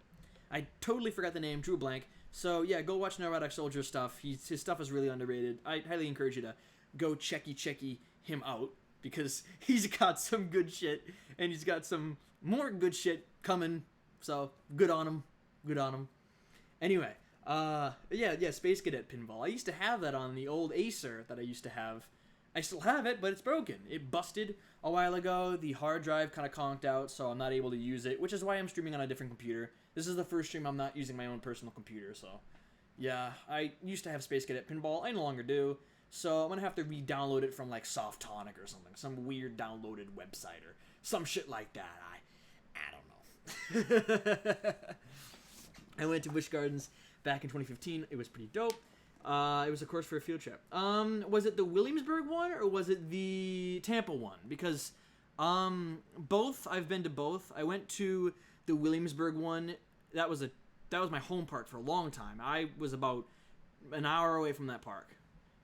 I totally forgot the name, drew a blank. So, yeah, go watch Neurotic Soldier stuff. His stuff is really underrated. I highly encourage you to go checky him out, because he's got some good shit, and he's got some more good shit coming. So, good on him. Anyway, Space Cadet Pinball. I used to have that on the old Acer that I used to have. I still have it, but it's broken. It busted a while ago. The hard drive kind of conked out, so I'm not able to use it, which is why I'm streaming on a different computer. This is the first stream I'm not using my own personal computer, so yeah, I used to have Space Cadet Pinball. I no longer do, so I'm gonna have to re-download it from like Softonic or something, some weird downloaded website or some shit like that. I don't know. I went to Busch Gardens back in 2015. It was pretty dope. It was, of course, for a field trip. Was it the Williamsburg one or was it the Tampa one? Because both. I've been to both. I went to the Williamsburg one. That was my home park for a long time. I was about an hour away from that park,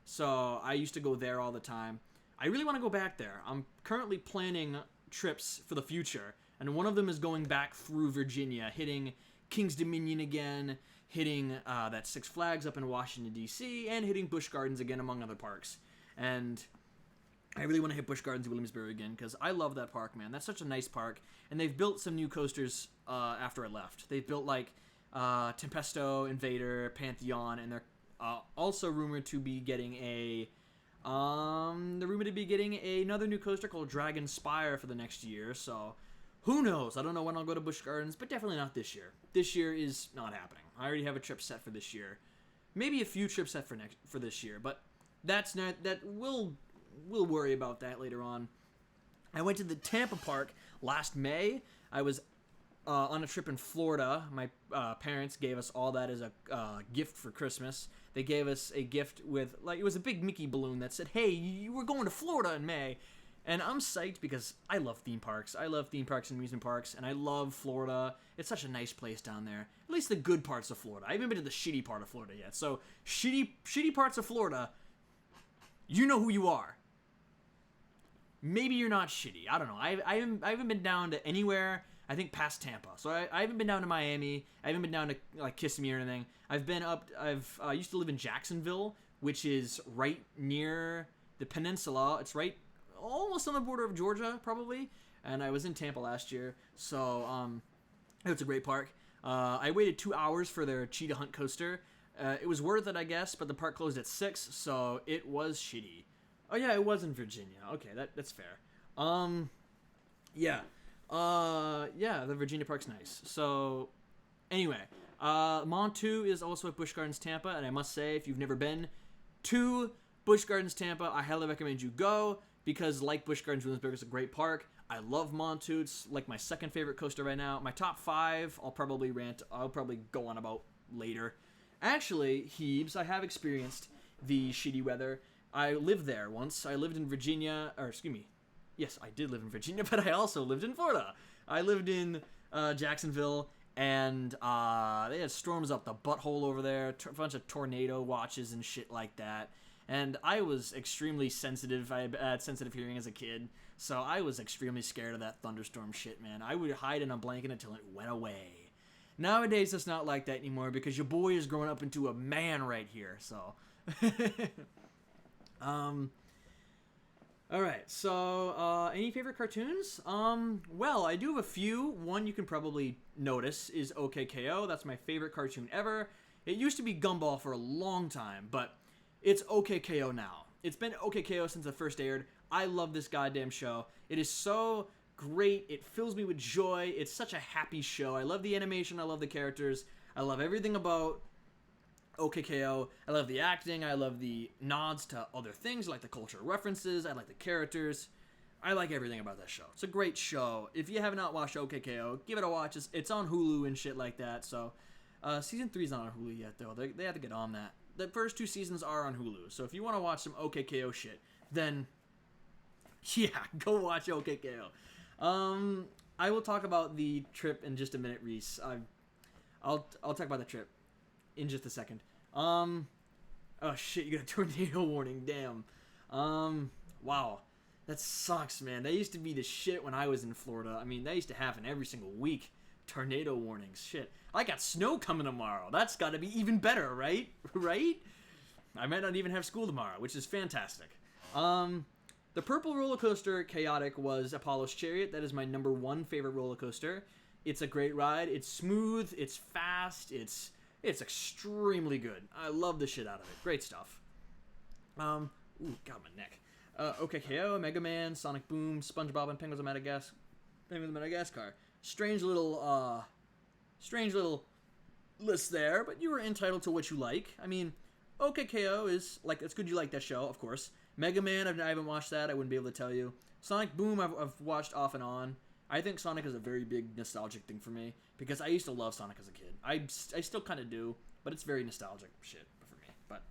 so I used to go there all the time. I really want to go back there. I'm currently planning trips for the future, and one of them is going back through Virginia, hitting King's Dominion again, hitting that Six Flags up in Washington, D.C., and hitting Busch Gardens again, among other parks. And I really want to hit Busch Gardens in Williamsburg again, because I love that park, man. That's such a nice park. And they've built some new coasters after I left. They've built, like, Tempesto, Invader, Pantheon, and they're also rumored to be getting another new coaster called Dragon Spire for the next year, so who knows? I don't know when I'll go to Busch Gardens, but definitely not this year. This year is not happening. I already have a trip set for this year. Maybe a few trips set for this year, but we'll worry about that later on. I went to the Tampa Park last May. I was on a trip in Florida. My parents gave us all that as a gift for Christmas. They gave us a gift with, like, it was a big Mickey balloon that said, "Hey, we're going to Florida in May." And I'm psyched because I love theme parks. I love theme parks and amusement parks, and I love Florida. It's such a nice place down there. At least the good parts of Florida. I haven't been to the shitty part of Florida yet. So, shitty parts of Florida, you know who you are. Maybe you're not shitty. I don't know. I haven't been down to anywhere, I think, past Tampa. So I haven't been down to Miami. I haven't been down to, like, Kissimmee or anything. I used to live in Jacksonville, which is right near the peninsula. It's right almost on the border of Georgia, probably. And I was in Tampa last year, so it's a great park. I waited 2 hours for their Cheetah Hunt coaster. It was worth it, I guess, but the park closed at 6, so it was shitty. Oh yeah, it was in Virginia. Okay, that's fair. The Virginia park's nice. So, anyway, Montu is also at Busch Gardens Tampa, and I must say, if you've never been to Busch Gardens Tampa, I highly recommend you go, because like Busch Gardens Williamsburg, it's a great park. I love Montu. It's like my second favorite coaster right now. My top 5, I'll probably go on about later. Actually, Heebs, I have experienced the shitty weather. I lived there once. I lived in Virginia, or excuse me. Yes, I did live in Virginia, but I also lived in Florida. I lived in Jacksonville, and they had storms up the butthole over there, a bunch of tornado watches and shit like that. And I was extremely sensitive. I had sensitive hearing as a kid, so I was extremely scared of that thunderstorm shit, man. I would hide in a blanket until it went away. Nowadays, it's not like that anymore because your boy is growing up into a man right here, so... Alright, so, any favorite cartoons? Well, I do have a few. One you can probably notice is OKKO. That's my favorite cartoon ever. It used to be Gumball for a long time, but it's OKKO now. It's been OKKO since it first aired. I love this goddamn show. It is so great. It fills me with joy. It's such a happy show. I love the animation. I love the characters. I love everything about OKKO. I love the acting. I love the nods to other things. I like the cultural references. I like the characters. I like everything about that show. It's a great show. If you have not watched OKKO, give it a watch. It's on Hulu and shit like that. So, season 3's not on Hulu yet, though. They have to get on that. The first 2 seasons are on Hulu. So if you want to watch some OKKO shit, then yeah, go watch OKKO. I will talk about the trip in just a minute, Reese. I'll talk about the trip in just a second. Oh shit, you got a tornado warning, damn. Wow. That sucks, man. That used to be the shit when I was in Florida. I mean, that used to happen every single week. Tornado warnings, shit. I got snow coming tomorrow. That's gotta be even better, right? Right? I might not even have school tomorrow, which is fantastic. The purple roller coaster, Chaotic, was Apollo's Chariot. That is my number 1 favorite roller coaster. It's a great ride. It's smooth. It's fast. It's extremely good. I love the shit out of it. Great stuff. Ooh, got my neck. OKKO, Mega Man, Sonic Boom, SpongeBob, and Penguins of Madagascar. Strange little list there, but you were entitled to what you like. I mean, OKKO is, like, it's good you like that show, of course. Mega Man, I haven't watched that. I wouldn't be able to tell you. Sonic Boom, I've watched off and on. I think Sonic is a very big nostalgic thing for me, because I used to love Sonic as a kid. I still kind of do, but it's very nostalgic shit for me. But,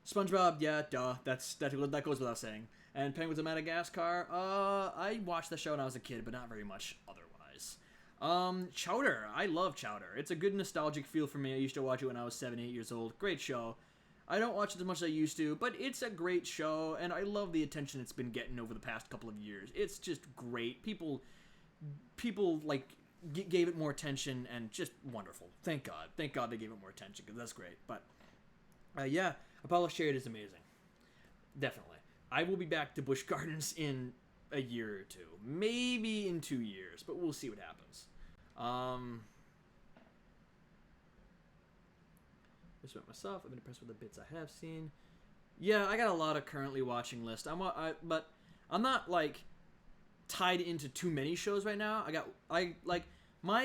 SpongeBob, yeah, duh, that goes without saying. And Penguins of Madagascar, I watched the show when I was a kid, but not very much otherwise. Chowder, I love Chowder. It's a good nostalgic feel for me. I used to watch it when I was 7, 8 years old. Great show. I don't watch it as much as I used to, but it's a great show, and I love the attention it's been getting over the past couple of years. It's just great. People like, gave it more attention, and just wonderful. Thank God. Thank God they gave it more attention, because that's great. But, yeah, Apollo's Chariot is amazing. Definitely. I will be back to Busch Gardens in a year or 2. Maybe in 2 years, but we'll see what happens. Just about myself. I've been impressed with the bits I have seen. Yeah, I got a lot of currently watching list. But I'm not, like, tied into too many shows right now. My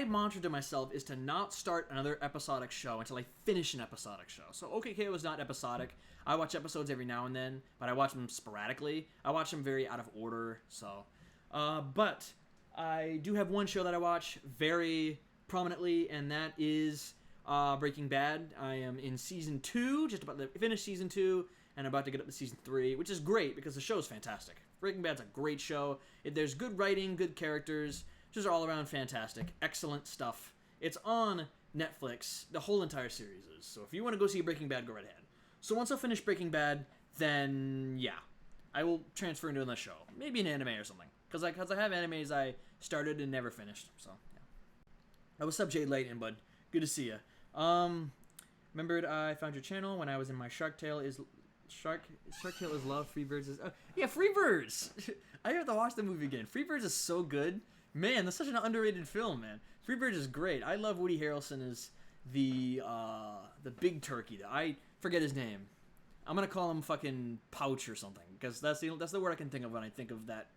mantra to myself is to not start another episodic show until I finish an episodic show. So OKKO is not episodic. I watch episodes every now and then, but I watch them sporadically. I watch them very out of order, so. But I do have one show that I watch very prominently, and that is Breaking Bad. I am in Season 2, just about to finish Season 2, and about to get up to Season 3, which is great because the show is fantastic. Breaking Bad's a great show. There's good writing, good characters, just all around fantastic. Excellent stuff. It's on Netflix, the whole entire series is. So if you want to go see Breaking Bad, go right ahead. So once I finish Breaking Bad, then yeah, I will transfer into another show. Maybe an anime or something. Because I have animes I started and never finished. So, yeah. What's up, Jade Layton, bud? Good to see you. Remembered I found your channel when I was in my Shark Tale is love. Freebirds is... yeah, Freebirds! I have to watch the movie again. Freebirds is so good. Man, that's such an underrated film, man. Freebirds is great. I love Woody Harrelson as the big turkey. I forget his name. I'm gonna call him fucking Pouch or something, because that's the word I can think of when I think of that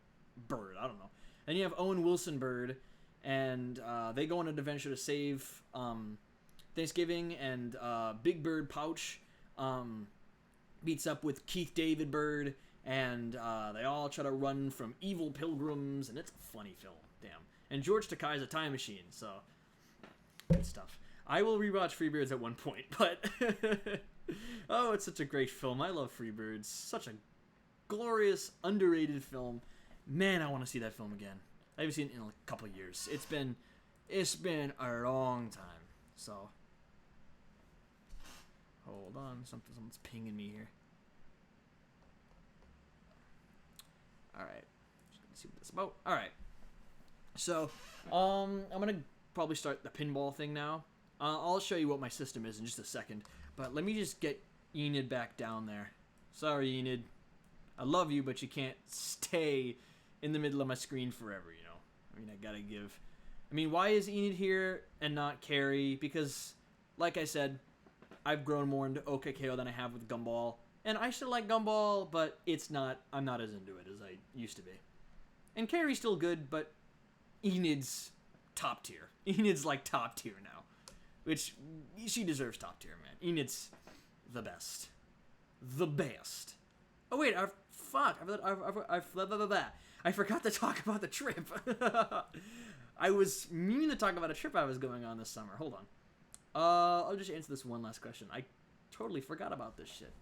bird. I don't know. And you have Owen Wilson Bird, and they go on an adventure to save Thanksgiving, and Big Bird Pouch meets up with Keith David Bird, and they all try to run from evil pilgrims, and it's a funny film. Damn. And George Takei's a time machine, so good stuff. I will rewatch Freebirds at one point, but oh, it's such a great film. I love Freebirds. Such a glorious, underrated film. Man, I want to see that film again. I haven't seen it in like a couple of years. It's been a long time. So hold on, someone's pinging me here. All right, just gonna see what this is about. All right, so I'm gonna probably start the pinball thing now. I'll show you what my system is in just a second, but let me just get Enid back down there. Sorry, Enid. I love you, but you can't stay in the middle of my screen forever, you know. I mean, I gotta give... I mean, why is Enid here and not Carrie? Because, like I said, I've grown more into OKKO than I have with Gumball. And I still like Gumball, but it's not... I'm not as into it as I used to be. And Carrie's still good, but Enid's top tier. Enid's like top tier now. Which, she deserves top tier, man. Enid's the best. The best. Oh, wait, I forgot to talk about the trip. I was meaning to talk about a trip I was going on this summer. Hold on. I'll just answer this one last question. I totally forgot about this shit.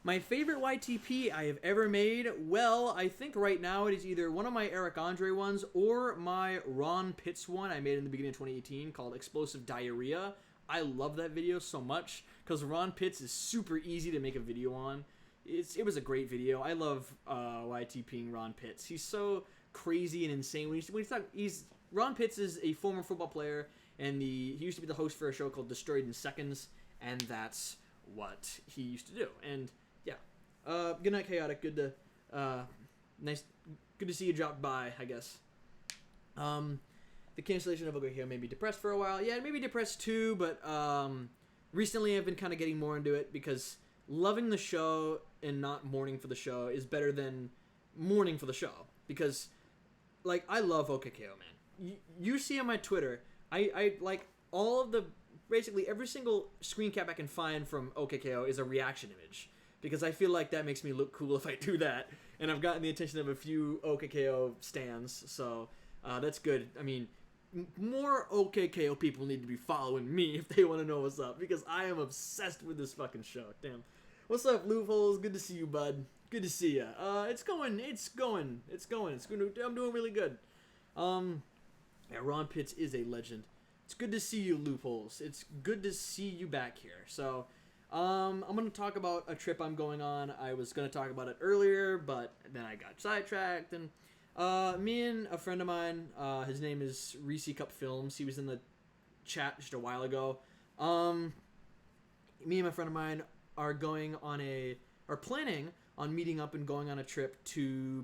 My favorite YTP I have ever made, well, I think right now it is either one of my Eric Andre ones or my Ron Pitts one I made in the beginning of 2018 called Explosive Diarrhea. I love that video so much because Ron Pitts is super easy to make a video on. It was a great video. I love YTPing Ron Pitts. He's so crazy and insane. Ron Pitts is a former football player, and he used to be the host for a show called Destroyed in Seconds, and that's what he used to do. And yeah, good night, Chaotic. Good to see you drop by, I guess. The cancellation of OKKO made me depressed for a while. Yeah, it made me depressed too, but recently I've been kind of getting more into it because loving the show and not mourning for the show is better than mourning for the show. Because, like, I love OKKO, man. You see on my Twitter, I like all of the, basically every single screen cap I can find from OKKO is a reaction image. Because I feel like that makes me look cool if I do that. And I've gotten the attention of a few OKKO stans, so that's good. I mean, more OKKO people need to be following me if they want to know what's up. Because I am obsessed with this fucking show. Damn. What's up, Loopholes? Good to see you, bud. Good to see ya. It's going. I'm doing really good. Yeah, Ron Pitts is a legend. It's good to see you, Loopholes. It's good to see you back here. So, I'm going to talk about a trip I'm going on. I was going to talk about it earlier, but then I got sidetracked. And me and a friend of mine, his name is Reese Cup Films. He was in the chat just a while ago. Me and my friend of mine are planning on meeting up and going on a trip through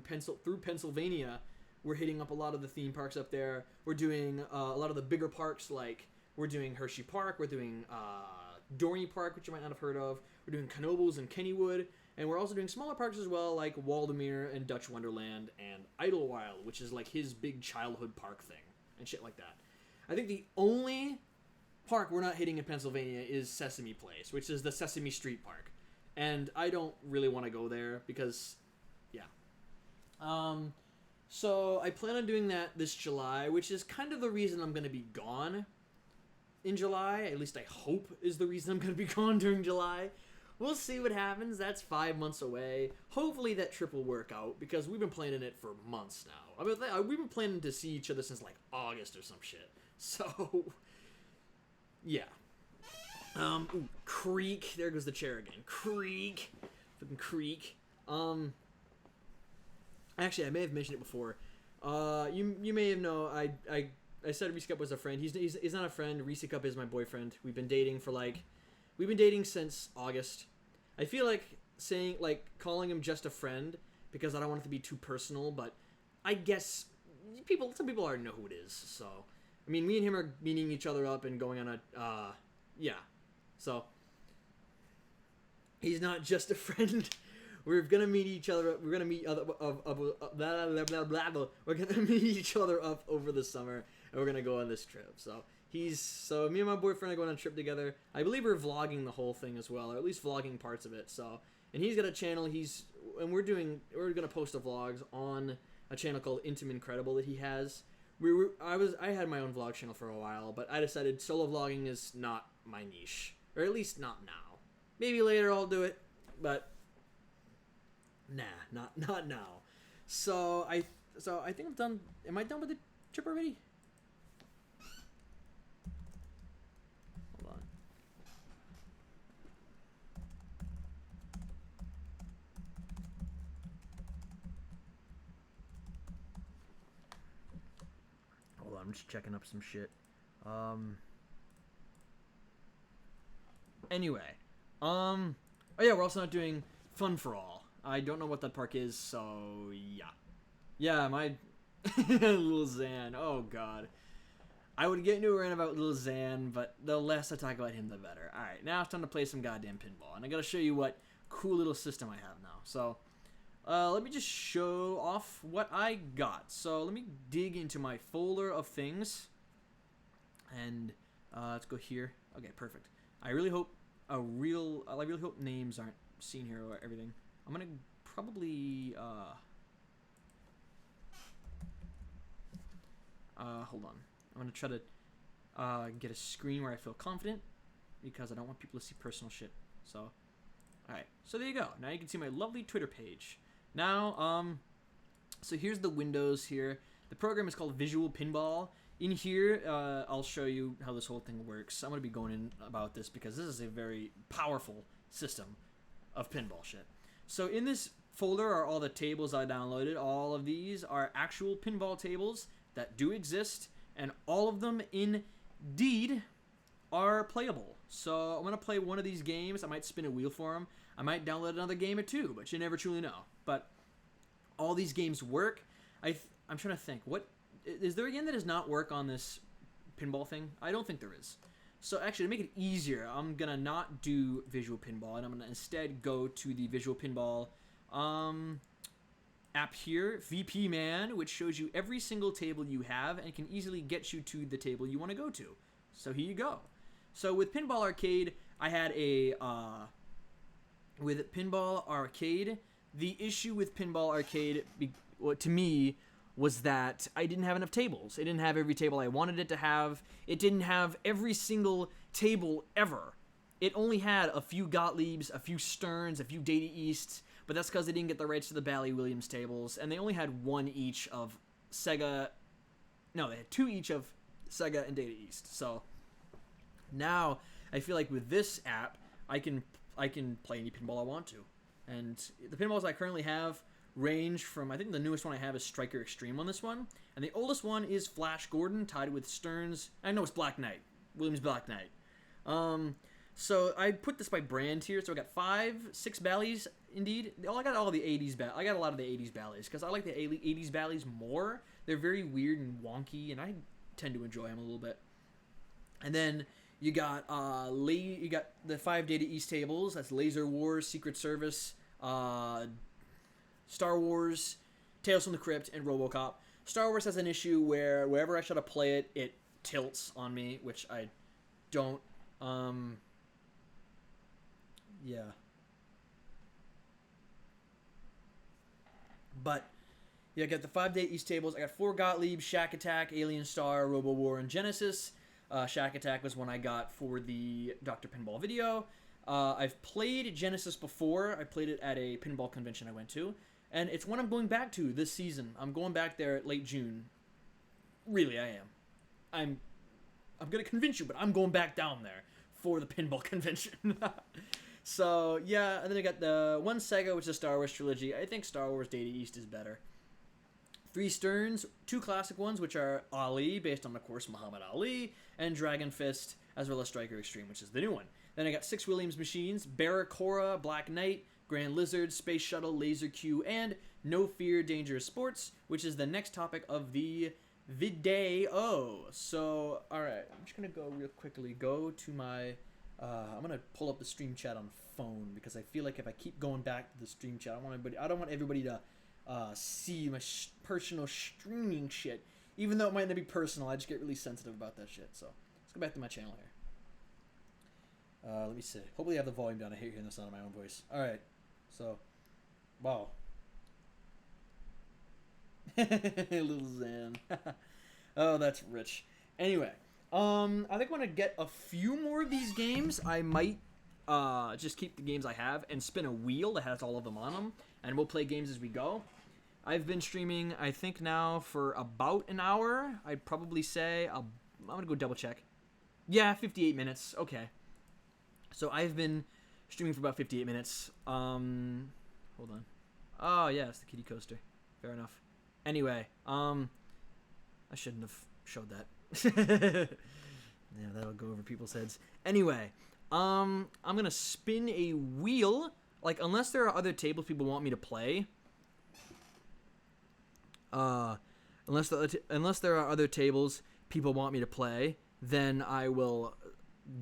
Pennsylvania. We're hitting up a lot of the theme parks up there. We're doing a lot of the bigger parks, like we're doing Hershey Park, we're doing Dorney Park, which you might not have heard of. We're doing Knoebels and Kennywood, and we're also doing smaller parks as well, like Waldemere and Dutch Wonderland and Idlewild, which is like his big childhood park thing and shit like that. I think the only park we're not hitting in Pennsylvania is Sesame Place, which is the Sesame Street Park. And I don't really want to go there because, yeah. So I plan on doing that this July, which is kind of the reason I'm going to be gone in July. At least I hope is the reason I'm going to be gone during July. We'll see what happens. That's 5 months away. Hopefully that trip will work out because we've been planning it for months now. I mean, we've been planning to see each other since like August or some shit. So, yeah. Ooh, creak. There goes the chair again. Creak. Fucking creak. Actually, I may have mentioned it before. You may have known, I said Reese Cup was a friend. He's not a friend. Reese Cup is my boyfriend. We've been dating since August. I feel like calling him just a friend because I don't want it to be too personal, but I guess some people already know who it is. So, I mean, me and him are meeting each other up and going on a, yeah. So, he's not just a friend. We're gonna meet each other. We're gonna meet We're gonna meet each other up over the summer, and we're gonna go on this trip. So me and my boyfriend are going on a trip together. I believe we're vlogging the whole thing as well, or at least vlogging parts of it. So, and he's got a channel. We're gonna post the vlogs on a channel called Intim Incredible that he has. I had my own vlog channel for a while, but I decided solo vlogging is not my niche, or at least not now. Maybe later I'll do it, but. Nah, not now. So So I think I'm done. Am I done with the chip already? Hold on. Hold on, I'm just checking up some shit. Anyway, oh yeah, we're also not doing Fun for All. I don't know what that park is, so yeah. Yeah, my Little Xan. Oh god. I would get into a rant about Little Xan, but the less I talk about him, the better. Alright, now it's time to play some goddamn pinball. And I gotta show you what cool little system I have now. So, let me just show off what I got. So, let me dig into my folder of things. And, let's go here. Okay, perfect. I really hope I really hope names aren't seen here or everything. I'm gonna probably, hold on. I'm gonna try to get a screen where I feel confident because I don't want people to see personal shit. So, alright. So there you go. Now you can see my lovely Twitter page. Now, so here's the windows here. The program is called Visual Pinball. In here, I'll show you how this whole thing works. I'm gonna be going in about this because this is a very powerful system of pinball shit. So in this folder are all the tables I downloaded. All of these are actual pinball tables that do exist, and all of them indeed are playable. So I'm gonna play one of these games. I might spin a wheel for them. I might download another game or two, but you never truly know. But all these games work. I'm trying to think. What is there a game that does not work on this pinball thing? I don't think there is. So actually, to make it easier, I'm gonna not do Visual Pinball, and I'm gonna instead go to the Visual Pinball app here, VP Man, which shows you every single table you have and can easily get you to the table you want to go to. So here you go. So with Pinball Arcade, I had a with Pinball Arcade, the issue with Pinball Arcade, to me, was that I didn't have enough tables. It didn't have every table I wanted it to have. It didn't have every single table ever. It only had a few Gottliebs, a few Stearns, a few Data Easts, but that's because they didn't get the rights to the Bally Williams tables, and they only had one each of Sega. No, they had two each of Sega and Data East. So now I feel like with this app, I can play any pinball I want to, and the pinballs I currently have range from, I think the newest one I have is Striker Extreme on this one, and the oldest one is Flash Gordon tied with Stearns. I know it's Black Knight, Williams Black Knight. So I put this by brand here. So I got 6 Bally's indeed. I got all the 80s I got a lot of the 80s Bally's because I like the 80s Bally's more. They're very weird and wonky, and I tend to enjoy them a little bit. And then you got the 5 Data East tables. That's Laser Wars, Secret Service, Star Wars, Tales from the Crypt, and RoboCop. Star Wars has an issue where wherever I try to play it, it tilts on me, which I don't. Yeah. But yeah, I got the 5 Day East tables. I got 4 Gottlieb, Shack Attack, Alien Star, Robo War, and Genesis. Shack Attack was one I got for the Dr. Pinball video. I've played Genesis before. I played it at a pinball convention I went to. And it's one I'm going back to this season. I'm going back there at late June. Really, I am. I'm going to convince you, but I'm going back down there for the pinball convention. So, yeah, and then I got the 1 Sega, which is Star Wars Trilogy. I think Star Wars Data East is better. 3 Stearns, 2 classic ones, which are Ali, based on, of course, Muhammad Ali, and Dragon Fist, as well as Striker Extreme, which is the new one. Then I got 6 Williams machines, Barracuda, Black Knight, Grand Lizard, Space Shuttle, Laser Q, and No Fear Dangerous Sports, which is the next topic of the video. So, alright, I'm just going to go real quickly, go to my... I'm going to pull up the stream chat on phone, because I feel like if I keep going back to the stream chat, I don't want everybody to see my personal streaming shit. Even though it might not be personal, I just get really sensitive about that shit. So, let's go back to my channel here. Let me see. Hopefully I have the volume down. I hate hearing the sound of my own voice. Alright. So, wow. Little Xan. Oh, that's rich. Anyway, I think I'm going to get a few more of these games. I might just keep the games I have and spin a wheel that has all of them on them, and we'll play games as we go. I've been streaming, I think now for about an hour. I'd probably say, I'm going to go double check. Yeah, 58 minutes. Okay. So I've been streaming for about 58 minutes. Hold on. Oh, yeah, it's the kitty coaster. Fair enough. Anyway, I shouldn't have showed that. Yeah, that'll go over people's heads. Anyway, I'm going to spin a wheel. Like, unless there are other tables people want me to play. Unless there are other tables people want me to play, then I will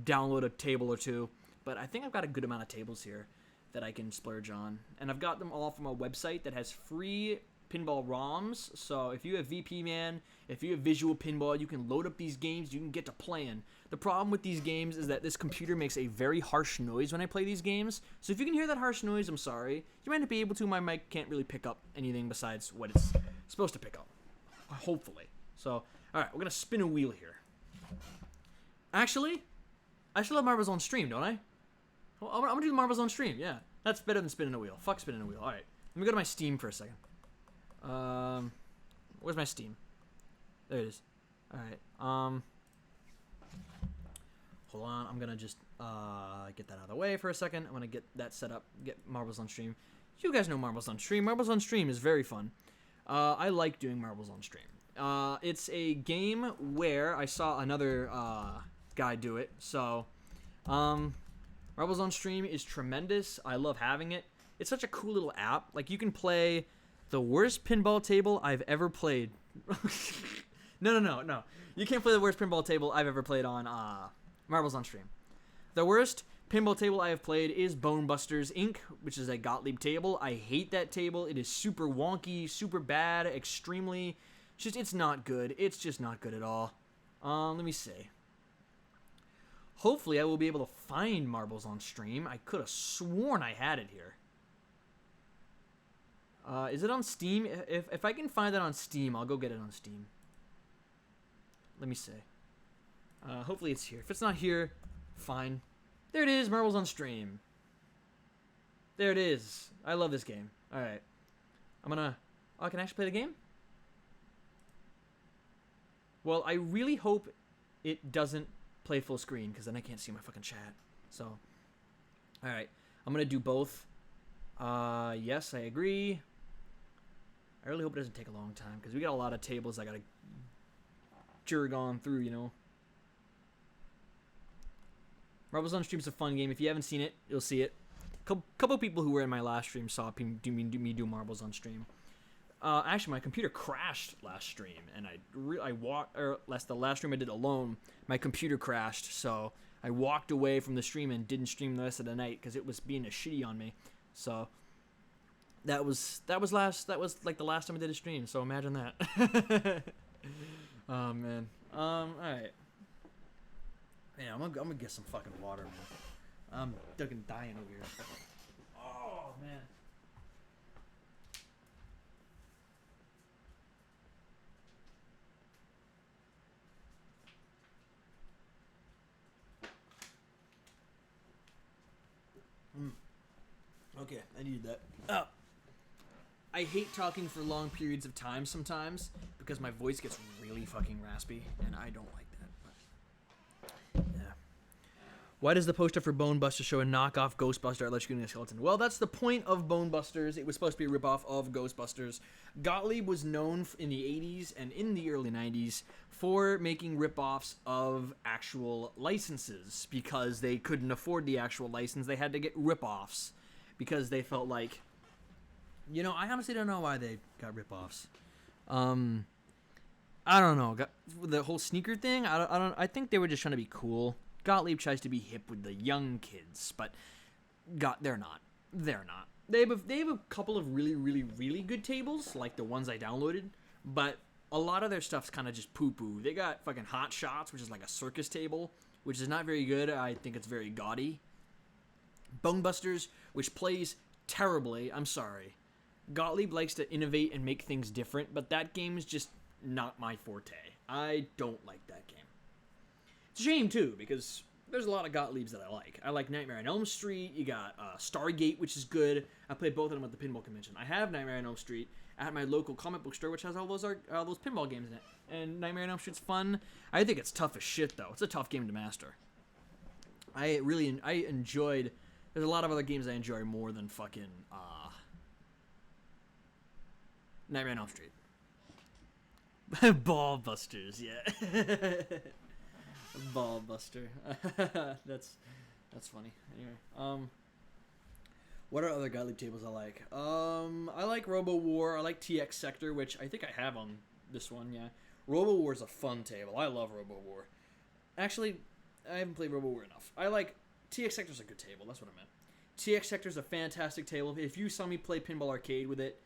download a table or two. But I think I've got a good amount of tables here that I can splurge on. And I've got them all from a website that has free pinball ROMs. So if you have VP Man, if you have Visual Pinball, you can load up these games, you can get to playing. The problem with these games is that this computer makes a very harsh noise when I play these games. So if you can hear that harsh noise, I'm sorry. You might not be able to. My mic can't really pick up anything besides what it's supposed to pick up. Hopefully. So, alright, we're going to spin a wheel here. Actually, I still have marbles on stream, don't I? Well, I'm going to do the marbles on stream, yeah. That's better than spinning a wheel. Fuck spinning a wheel. Alright, let me go to my Steam for a second. Where's my Steam? There it is. Alright, hold on, I'm gonna just, get that out of the way for a second. I'm gonna get that set up, get Marbles on Stream. You guys know Marbles on Stream. Marbles on Stream is very fun. I like doing Marbles on Stream. It's a game where I saw another, guy do it, so, Marbles on Stream is tremendous. I love having it. It's such a cool little app. Like, you can play the worst pinball table I've ever played. No. You can't play the worst pinball table I've ever played on Marbles on Stream. The worst pinball table I have played is Bone Busters Inc., which is a Gottlieb table. I hate that table. It is super wonky, super bad, extremely... it's not good. It's just not good at all. Let me see. Hopefully I will be able to find Marbles on Stream. I could have sworn I had it here. Is it on Steam? If I can find that on Steam, I'll go get it on Steam. Let me see. Hopefully it's here. If it's not here, fine. There it is, Marbles on Stream. There it is. I love this game. Alright. Oh, I can actually play the game? Well, I really hope it doesn't play full screen, because then I can't see my fucking chat. So, alright. I'm gonna do both. Yes, I agree. I really hope it doesn't take a long time, because we got a lot of tables I gotta jerk on through, you know. Marbles on Stream's a fun game. If you haven't seen it, you'll see it. Couple people who were in my last stream saw me do Marbles on Stream. Actually, my computer crashed last stream, and the last stream I did alone, my computer crashed, so I walked away from the stream and didn't stream the rest of the night because it was being a shitty on me. So that was like the last time I did a stream. So imagine that. Oh man. All right. Yeah, I'm gonna get some fucking water, man. I'm fucking dying over here. Oh man. Okay, I needed that. Oh. I hate talking for long periods of time sometimes because my voice gets really fucking raspy, and I don't like that. But yeah. Why does the poster for Bone Busters show a knockoff Ghostbuster electrocuting a skeleton? Well, that's the point of Bone Busters. It was supposed to be a ripoff of Ghostbusters. Gottlieb was known in the 80s and in the early 90s for making ripoffs of actual licenses because they couldn't afford the actual license. They had to get ripoffs because they felt like, you know, I honestly don't know why they got ripoffs. I don't know. The whole sneaker thing, I think they were just trying to be cool. Gottlieb tries to be hip with the young kids, but they're not. They're not. They have a couple of really, really, really good tables, like the ones I downloaded, but a lot of their stuff's kind of just poo-poo. They got fucking Hot Shots, which is like a circus table, which is not very good. I think it's very gaudy. Bone Busters, which plays terribly. I'm sorry. Gottlieb likes to innovate and make things different, but that game is just not my forte. I don't like that game. It's a shame, too, because there's a lot of Gottliebs that I like. I like Nightmare on Elm Street. You got Stargate, which is good. I played both of them at the Pinball Convention. I have Nightmare on Elm Street. at my local comic book store, which has all those pinball games in it. And Nightmare on Elm Street's fun. I think it's tough as shit, though. It's a tough game to master. I enjoyed. There's a lot of other games I enjoy more than fucking Nightmare on Elm Street. Ball Busters, yeah. Ball Buster. That's funny. Anyway, what are other Gottlieb tables I like? I like Robo War. I like TX Sector, which I think I have on this one. Yeah, Robo War is a fun table. I love Robo War. Actually, I haven't played Robo War enough. I like TX Sector's a good table. That's what I meant. TX Sector's a fantastic table. If you saw me play Pinball Arcade with it,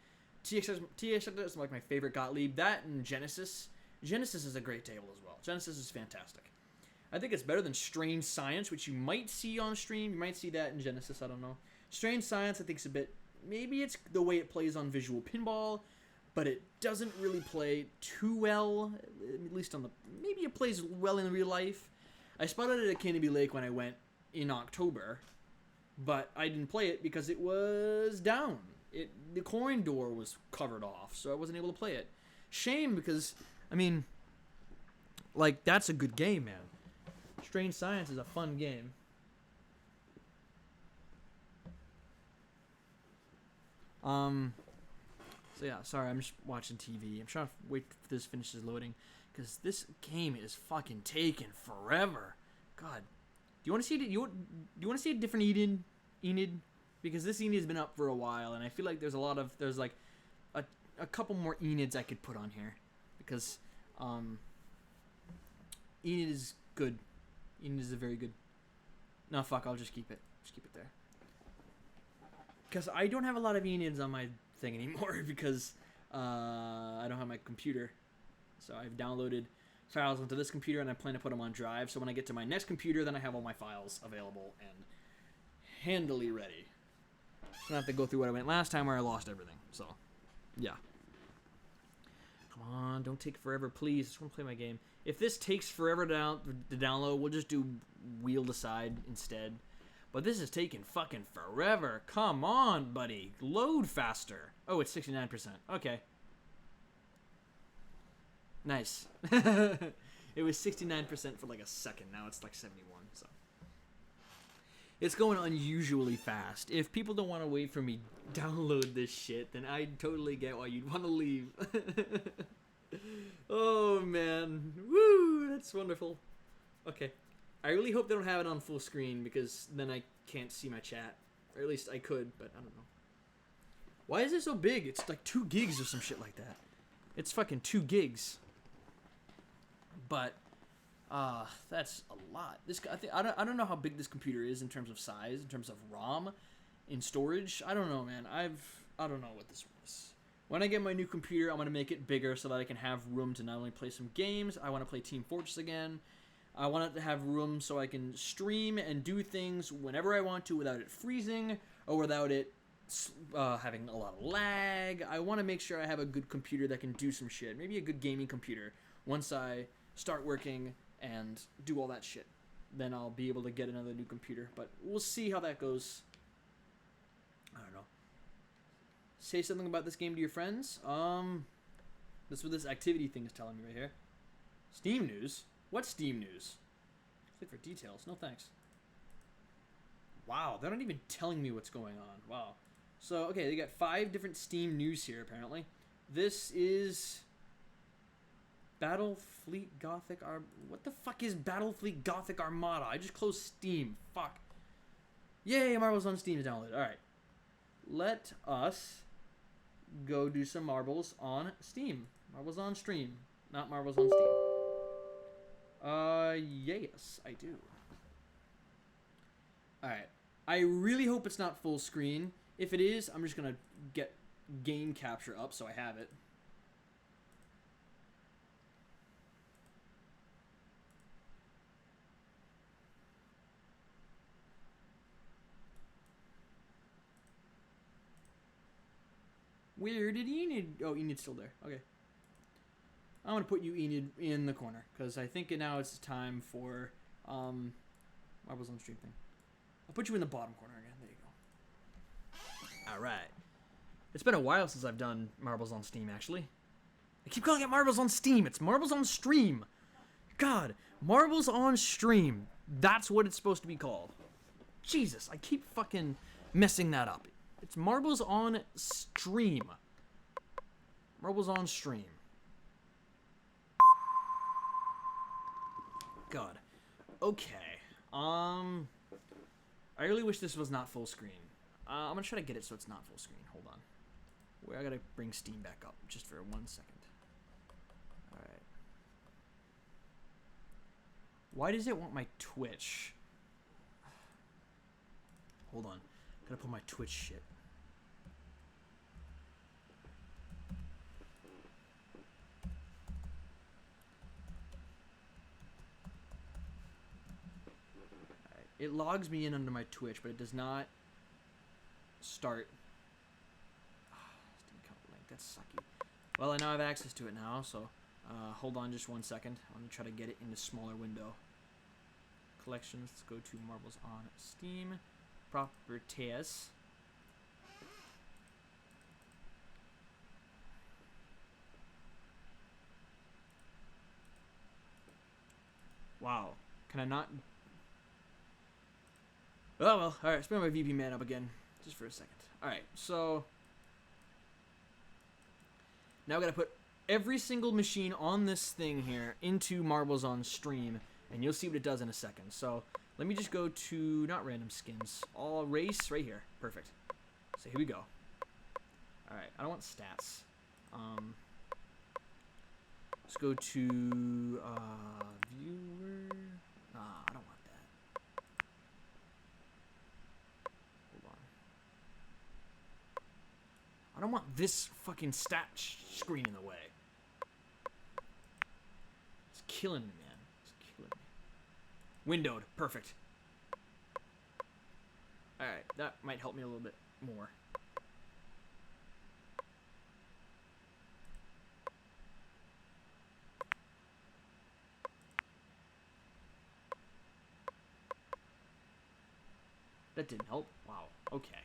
TX Sector is like my favorite Gottlieb. That and Genesis. Genesis is a great table as well. Genesis is fantastic. I think it's better than Strange Science, which you might see on stream. You might see that in Genesis. I don't know. Strange Science, I think, is a bit... Maybe it's the way it plays on Visual Pinball, but it doesn't really play too well, at least on the... Maybe it plays well in real life. I spotted it at Canopy Lake when I went in October, but I didn't play it because it was down. The coin door was covered off, so I wasn't able to play it. Shame, because, I mean, like, that's a good game, man. Strange Science is a fun game. So yeah, sorry, I'm just watching TV. I'm trying to wait for this finishes loading, because this game is fucking taking forever. God, do you want to see it? You want to see a different Enid? Because this Enid's been up for a while, and I feel like there's like a couple more Enids I could put on here, because Enid is good. Enid is a very good. No, fuck, I'll just keep it. Just keep it there. Because I don't have a lot of Enids on my thing anymore because I don't have my computer. So I've downloaded files onto this computer and I plan to put them on drive. So when I get to my next computer, then I have all my files available and handily ready. So I don't have to go through what I went last time where I lost everything. So, yeah. Come on, don't take forever, please. I just want to play my game. If this takes forever to download, we'll just do wheel to side instead. But this is taking fucking forever. Come on, buddy. Load faster. Oh, it's 69%. Okay. Nice. It was 69% for like a second. Now it's like 71. So it's going unusually fast. If people don't want to wait for me to download this shit, then I totally get why you'd want to leave. Oh, man. Woo! That's wonderful. Okay. I really hope they don't have it on full screen, because then I can't see my chat. Or at least I could, but I don't know. Why is it so big? It's like 2 gigs or some shit like that. It's fucking 2 gigs. But, that's a lot. I don't know how big this computer is in terms of size, in terms of ROM, in storage. I don't know, man. I don't know what this was. When I get my new computer, I'm going to make it bigger so that I can have room to not only play some games, I want to play Team Fortress again. I want it to have room so I can stream and do things whenever I want to without it freezing or without it having a lot of lag. I want to make sure I have a good computer that can do some shit. Maybe a good gaming computer. Once I start working and do all that shit, then I'll be able to get another new computer. But we'll see how that goes. I don't know. Say something about this game to your friends. That's what this activity thing is telling me right here. Steam news? What Steam news? Click for details. No thanks. Wow, they're not even telling me what's going on. Wow. So, okay, they got 5 different Steam news here, apparently. This is Battlefleet Gothic What the fuck is Battlefleet Gothic Armada? I just closed Steam. Fuck. Yay, Marbles on Steam is downloaded. Alright. Let us go do some marbles on Steam. Marbles on stream, not marbles on Steam. Yes, I do. Alright. I really hope it's not full screen. If it is, I'm just gonna get game capture up so I have it. Where did Enid? Oh, Enid's still there. Okay. I'm going to put you, Enid, in the corner, because I think now it's time for Marbles on Stream thing. I'll put you in the bottom corner again. There you go. All right. It's been a while since I've done Marbles on Steam, actually. I keep calling it Marbles on Steam. It's Marbles on Stream. God, Marbles on Stream. That's what it's supposed to be called. Jesus, I keep fucking messing that up. It's Marbles on Stream. Marbles on Stream. God. Okay. I really wish this was not full screen. I'm gonna try to get it so it's not full screen. Hold on. I gotta bring Steam back up just for 1 second. Alright. Why does it want my Twitch? Hold on. Gotta put my Twitch shit. Alright. It logs me in under my Twitch, but it does not start. Steam account link. That's sucky. Well, I now have access to it now, so hold on just 1 second. I'm gonna try to get it in a smaller window. Collections. Let's go to Marbles on Steam. Properties. Wow. Can I not? Oh well. All right. Let's bring my VP man up again, just for a second. All right. So now I gotta put every single machine on this thing here into Marbles on Stream, and you'll see what it does in a second. So let me just go to, not random skins, all race right here. Perfect. So here we go. Alright, I don't want stats. Let's go to viewer. Nah, I don't want that. Hold on. I don't want this fucking stat screen in the way. It's killing me, man. It's killing me. Windowed. Perfect. Alright, that might help me a little bit more. That didn't help. Wow. Okay.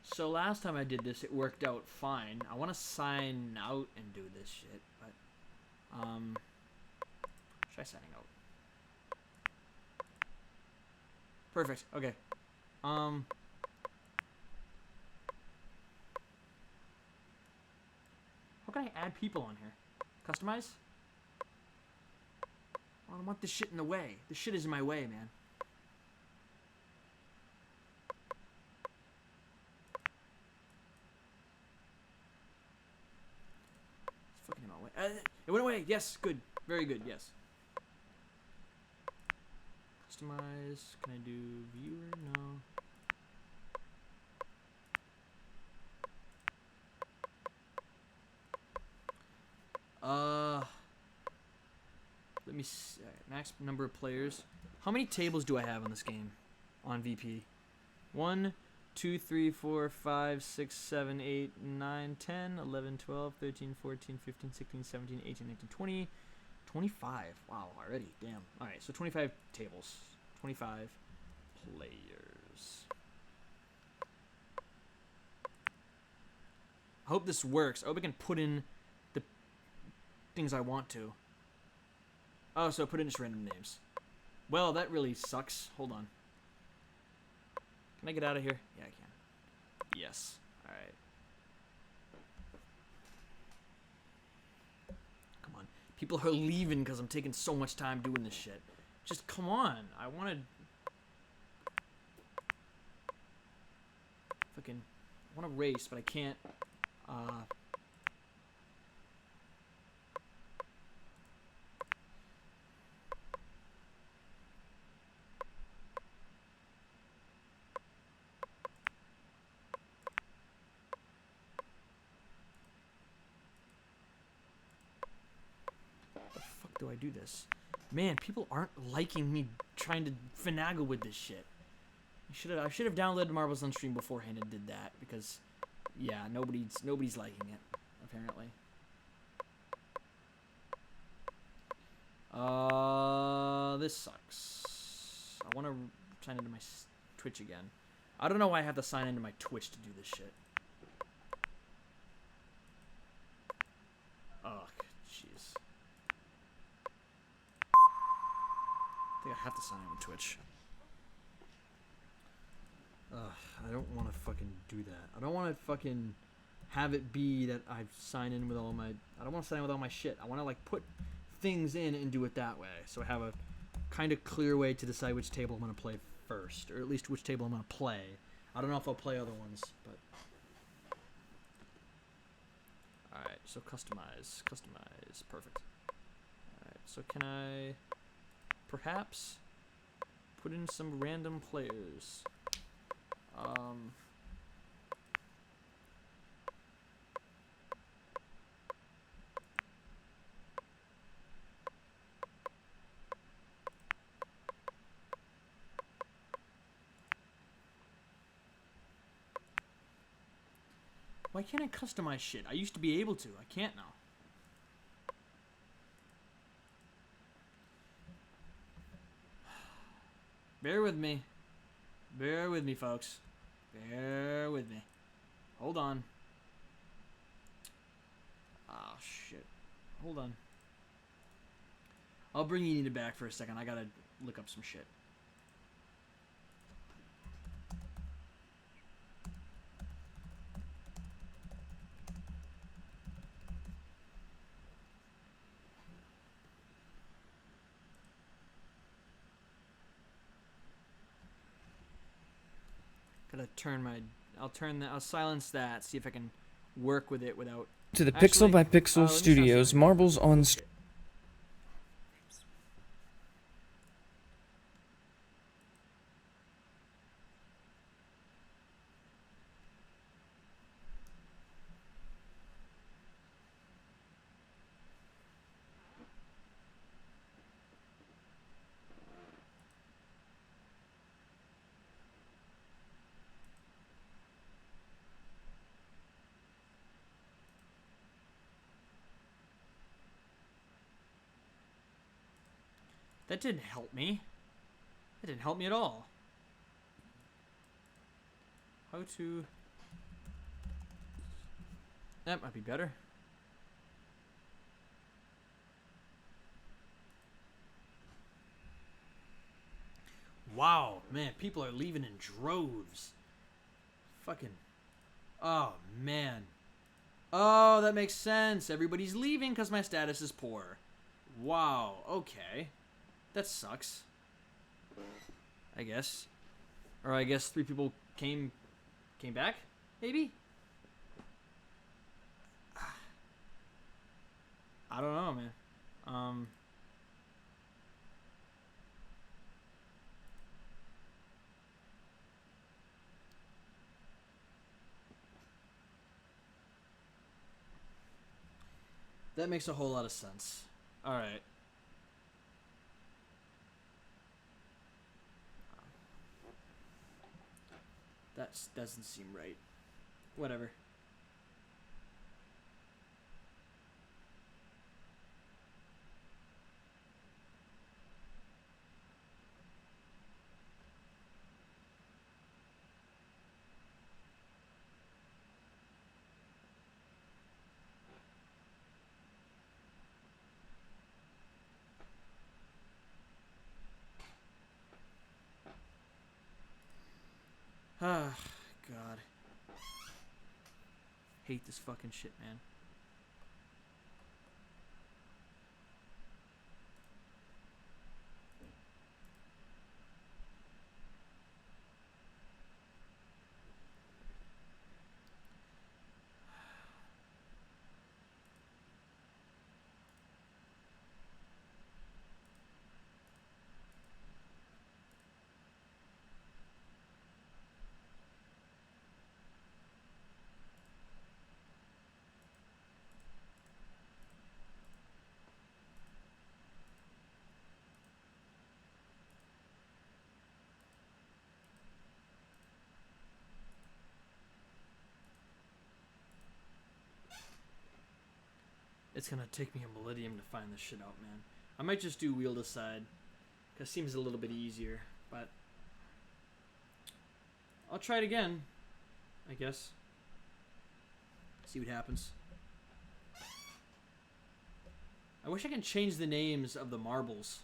So last time I did this, it worked out fine. I want to sign out and do this shit, but try signing out. Perfect. Okay. How can I add people on here? Customize? I don't want this shit in the way. This shit is in my way, man. It's fucking in my way. It went away. Yes. Good. Very good. Yes. Customize. Can I do viewer? No. Let me see. Right, max number of players. How many tables do I have on this game? On VP? 1, 2, 3, 4, 5, 6, 7, 8, 9, 10, 11, 12, 13, 14, 15, 16, 17, 18, 19, 20, 25. Wow, already. Damn. Alright, so 25 tables. 25 players. I hope this works. I hope I can put in the things I want to. Oh, so put in just random names. Well, that really sucks. Hold on. Can I get out of here? Yeah, I can. Yes. Alright. Come on. People are leaving because I'm taking so much time doing this shit. Just come on. I want to... Fucking... I want to race, but I can't... do I do this? Man, people aren't liking me trying to finagle with this shit. I should have downloaded Marbles on Stream beforehand and did that because, yeah, nobody's liking it apparently. This sucks. I want to sign into my Twitch again. I don't know why I have to sign into my Twitch to do this shit. Oh, jeez. I think I have to sign in with Twitch. Ugh, I don't want to fucking do that. I don't want to fucking have it be that I sign in with all my... I don't want to sign in with all my shit. I want to, like, put things in and do it that way. So I have a kind of clear way to decide which table I'm going to play first. Or at least which table I'm going to play. I don't know if I'll play other ones, but... Alright, so customize. Customize. Perfect. Alright, so can I... perhaps put in some random players? Why can't I customize shit? I used to be able to. I can't now. Bear with me. Bear with me, folks. Bear with me. Hold on. Ah, shit. Hold on. I'll bring Enita back for a second. I gotta look up some shit. Gotta turn my... I'll silence that, see if I can work with it without... To the Pixel by Pixel Studios Marbles on... That didn't help me. That didn't help me at all. How to... That might be better. Wow, man, people are leaving in droves. Fucking... Oh, man. Oh, that makes sense. Everybody's leaving because my status is poor. Wow, okay. That sucks. I guess. Or I guess 3 people came back? Maybe? I don't know, man. That makes a whole lot of sense. Alright. That doesn't seem right. Whatever. Ah, God. Hate this fucking shit, man. It's gonna take me a millennium to find this shit out, man. I might just do wheel decide, because it seems a little bit easier, but... I'll try it again, I guess. See what happens. I wish I could change the names of the marbles.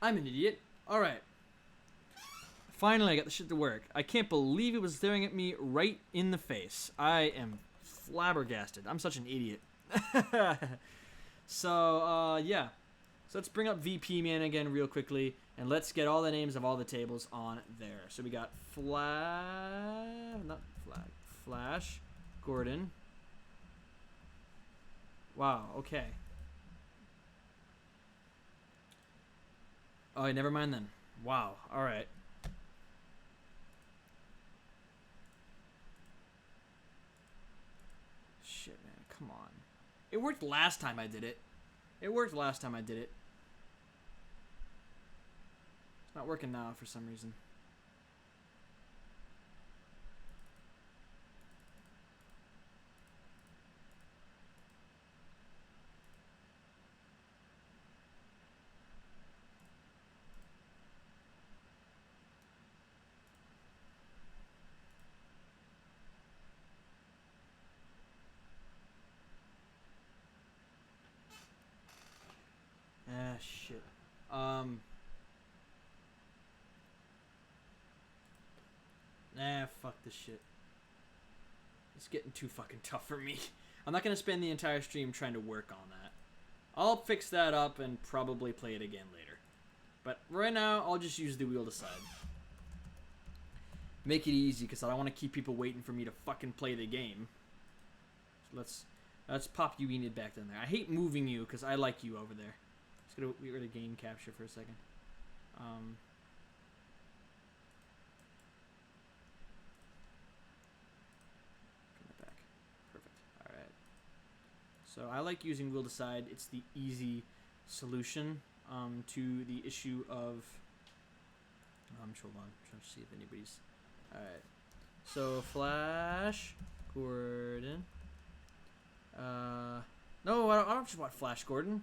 I'm an idiot. Alright. Finally, I got the shit to work. I can't believe it was staring at me right in the face. I am flabbergasted. I'm such an idiot. So, yeah. So let's bring up VP Man again real quickly, and let's get all the names of all the tables on there. So we got Flash, Gordon. Wow, okay. Oh, never mind then. Wow, alright. Shit, man, come on. It worked last time I did it. It's not working now for some reason. Ah, shit. Nah, fuck this shit. It's getting too fucking tough for me. I'm not gonna spend the entire stream trying to work on that. I'll fix that up and probably play it again later. But right now, I'll just use the wheel to side. Make it easy, because I don't want to keep people waiting for me to fucking play the game. So let's pop you Enid back down there. I hate moving you, because I like you over there. Just gonna get rid of game capture for a second. So I like using wheel to side. It's the easy solution to the issue of... hold on. I'm trying to see if anybody's... Alright. So Flash, Gordon. No, I don't just want Flash Gordon.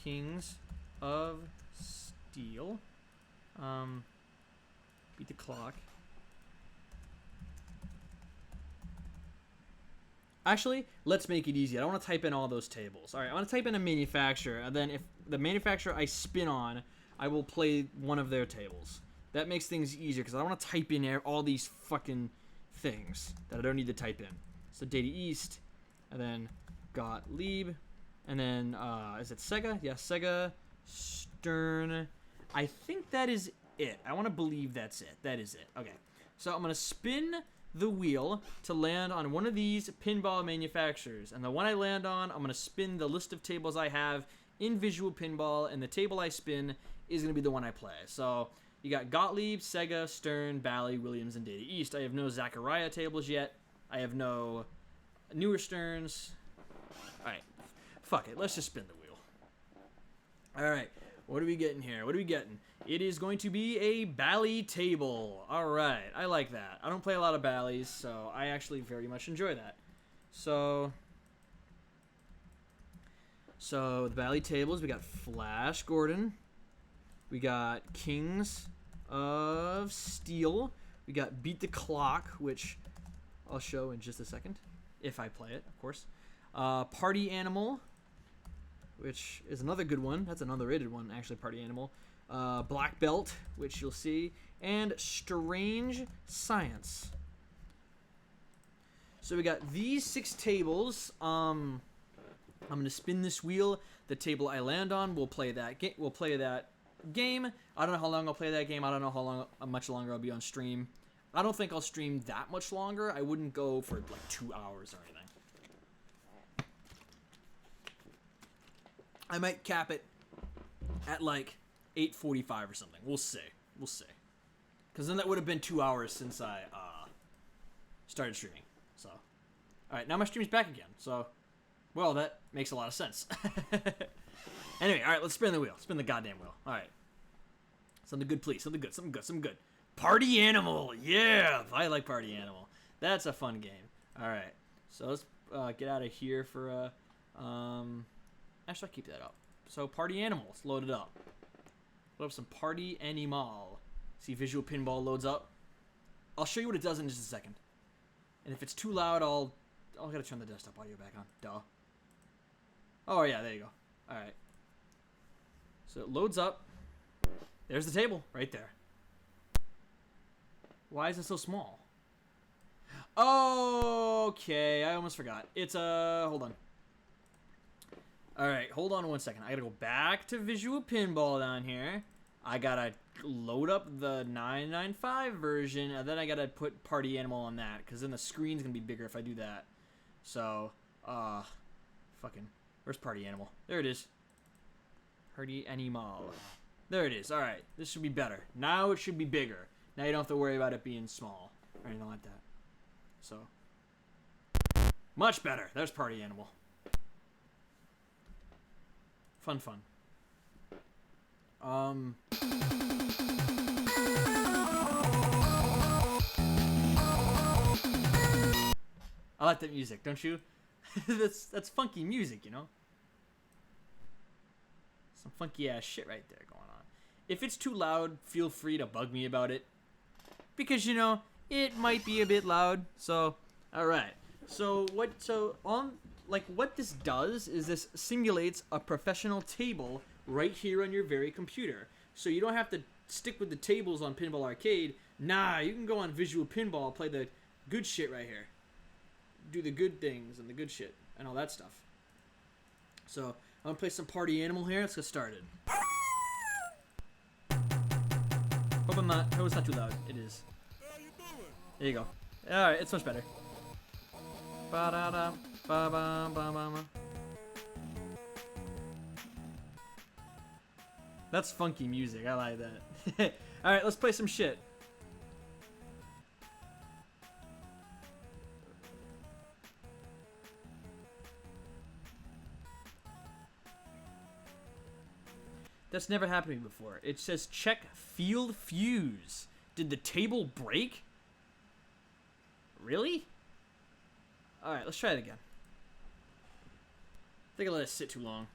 Kings of Steel. Beat the clock. Actually, let's make it easy. I don't want to type in all those tables. All right, I want to type in a manufacturer, and then if the manufacturer I spin on, I will play one of their tables. That makes things easier, because I don't want to type in all these fucking things that I don't need to type in. So Data East, and then Gottlieb, and then, is it Sega? Yeah, Sega, Stern. I think that is it. I want to believe that's it. That is it. Okay, so I'm going to spin the wheel to land on one of these pinball manufacturers, and the one I land on, I'm going to spin the list of tables I have in Visual Pinball, and the table I spin is going to be the one I play. So you got Gottlieb, Sega, Stern, Bally, Williams, and Data East. I have no Zachariah tables yet. I have no newer Sterns. Alright, fuck it, let's just spin the wheel. Alright, what are we getting here? What are we getting? It is going to be a Bally table. Alright, I like that. I don't play a lot of Bally's, so I actually very much enjoy that. So the Bally tables, we got Flash Gordon. We got Kings of Steel. We got Beat the Clock, which I'll show in just a second. If I play it, of course. Party Animal, which is another good one. That's an underrated one, actually, Party Animal. Black Belt, which you'll see, and Strange Science. So we got these 6 tables. I'm gonna spin this wheel. The table I land on, we'll play that game. I don't know how long I'll play that game. I don't know how much longer I'll be on stream. I don't think I'll stream that much longer. I wouldn't go for like 2 hours or anything. I might cap it at like 8:45 or something. We'll see. We'll see. Because then that would have been 2 hours since I started streaming. So, all right, now my stream's back again. So, well, that makes a lot of sense. Anyway, all right, let's spin the wheel. Spin the goddamn wheel. All right. Something good, please. Something good. Something good. Something good. Party Animal. Yeah, I like Party Animal. That's a fun game. All right. So let's get out of here for actually, I'll keep that up. So party animals loaded up. Load up some party animal. See visual pinball loads up. I'll show you what it does in just a second. And if it's too loud, I'll gotta turn the desktop audio back on. Duh. Oh yeah, there you go. All right. So it loads up. There's the table right there. Why is it so small? Okay, I almost forgot. It's hold on. All right, hold on 1 second. I gotta go back to visual pinball down here. I gotta load up the 995 version, and then I gotta put party animal on that, because then the screen's gonna be bigger if I do that. So, fucking, where's party animal? There it is. Party animal. There it is. All right, this should be better. Now it should be bigger. Now you don't have to worry about it being small or anything like that. So, much better. There's party animal. Fun. I like that music, don't you? that's funky music, you know? Some funky ass shit right there going on. If it's too loud, feel free to bug me about it. Because, you know, it might be a bit loud. So, alright. So what this does is this simulates a professional table right here on your very computer. So you don't have to stick with the tables on Pinball Arcade. Nah, you can go on Visual Pinball, play the good shit right here. Do the good things and the good shit and all that stuff. So I'm gonna play some party animal here. Let's get started. Hope it's not too loud. It is. There you go. Alright, it's much better. Ba-da-da, ba-ba-ba-ba-ba. That's funky music. I like that. Alright, let's play some shit. That's never happened to me before. It says check field fuse. Did the table break? Really? Alright, let's try it again. I think I let it sit too long.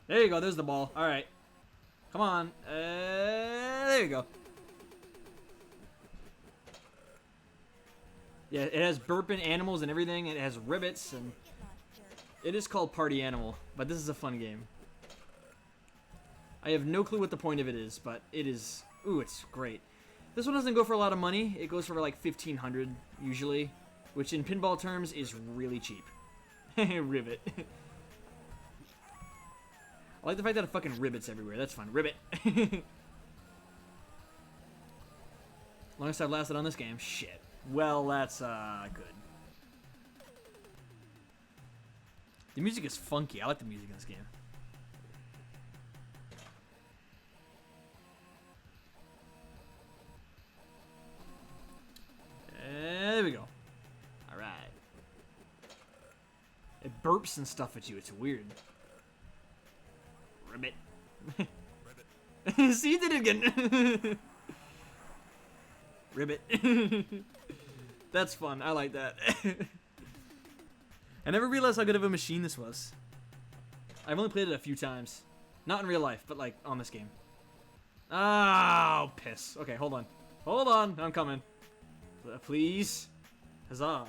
There you go, there's the ball. Alright. Come on. There you go. Yeah, it has burping animals and everything. It has rivets, and it is called Party Animal, but this is a fun game. I have no clue what the point of it is, but it is... Ooh, it's great. This one doesn't go for a lot of money. It goes for like $1,500 usually, which in pinball terms is really cheap. Rivet. I like the fact that it fucking rivets everywhere. That's fun. Rivet. Longest I've lasted on this game. Shit. Well, that's good. The music is funky. I like the music in this game. There we go. Alright. It burps and stuff at you. It's weird. Ribbit. See, you did it again. Ribbit. That's fun. I like that. I never realized how good of a machine this was. I've only played it a few times. Not in real life, but like on this game. Oh, piss. Okay, hold on. Hold on. I'm coming. Please. Huzzah.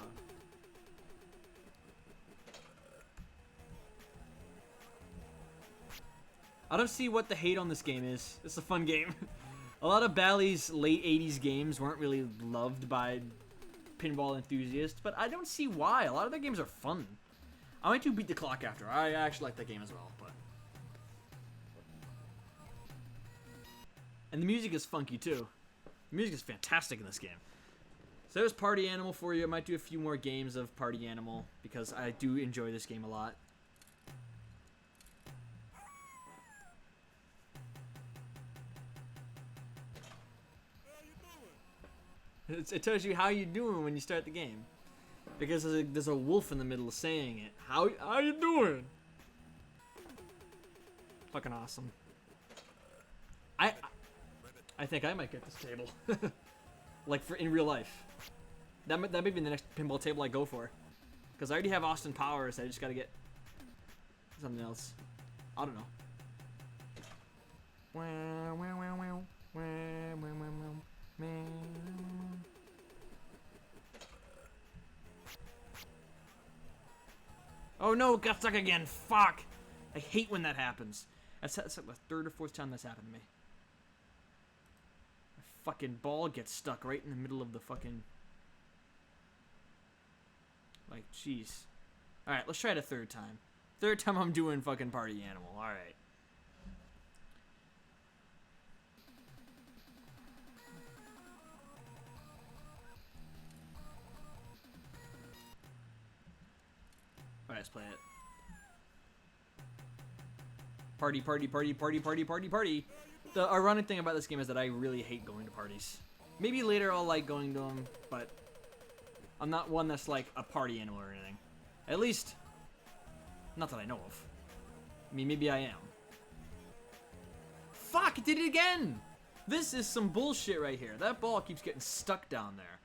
I don't see what the hate on this game is. It's a fun game. A lot of Bally's late 80s games weren't really loved by pinball enthusiasts, but I don't see why. A lot of their games are fun. I might do Beat the Clock after. I actually like that game as well, but... And the music is funky, too. The music is fantastic in this game. So there's Party Animal for you. I might do a few more games of Party Animal, because I do enjoy this game a lot. It tells you how you doing when you start the game, because there's a wolf in the middle saying it. How you doing? fucking awesome. I think I might get this table. Like, in real life. That may be the next pinball table I go for. Because I already have Austin Powers, I just gotta get something else. I don't know. Oh no, got stuck again. Fuck. I hate when that happens. That's like the third or fourth time that's happened to me. My fucking ball gets stuck right in the middle of the fucking... Like, jeez. Alright, let's try it a third time. Third time I'm doing fucking party animal. Alright. Alright, let's play it. Party, party, party, party, party, party, party. The ironic thing about this game is that I really hate going to parties. Maybe later I'll like going to them, but I'm not one that's like a party animal or anything. At least, not that I know of. I mean, maybe I am. Fuck, it did it again! This is some bullshit right here. That ball keeps getting stuck down there.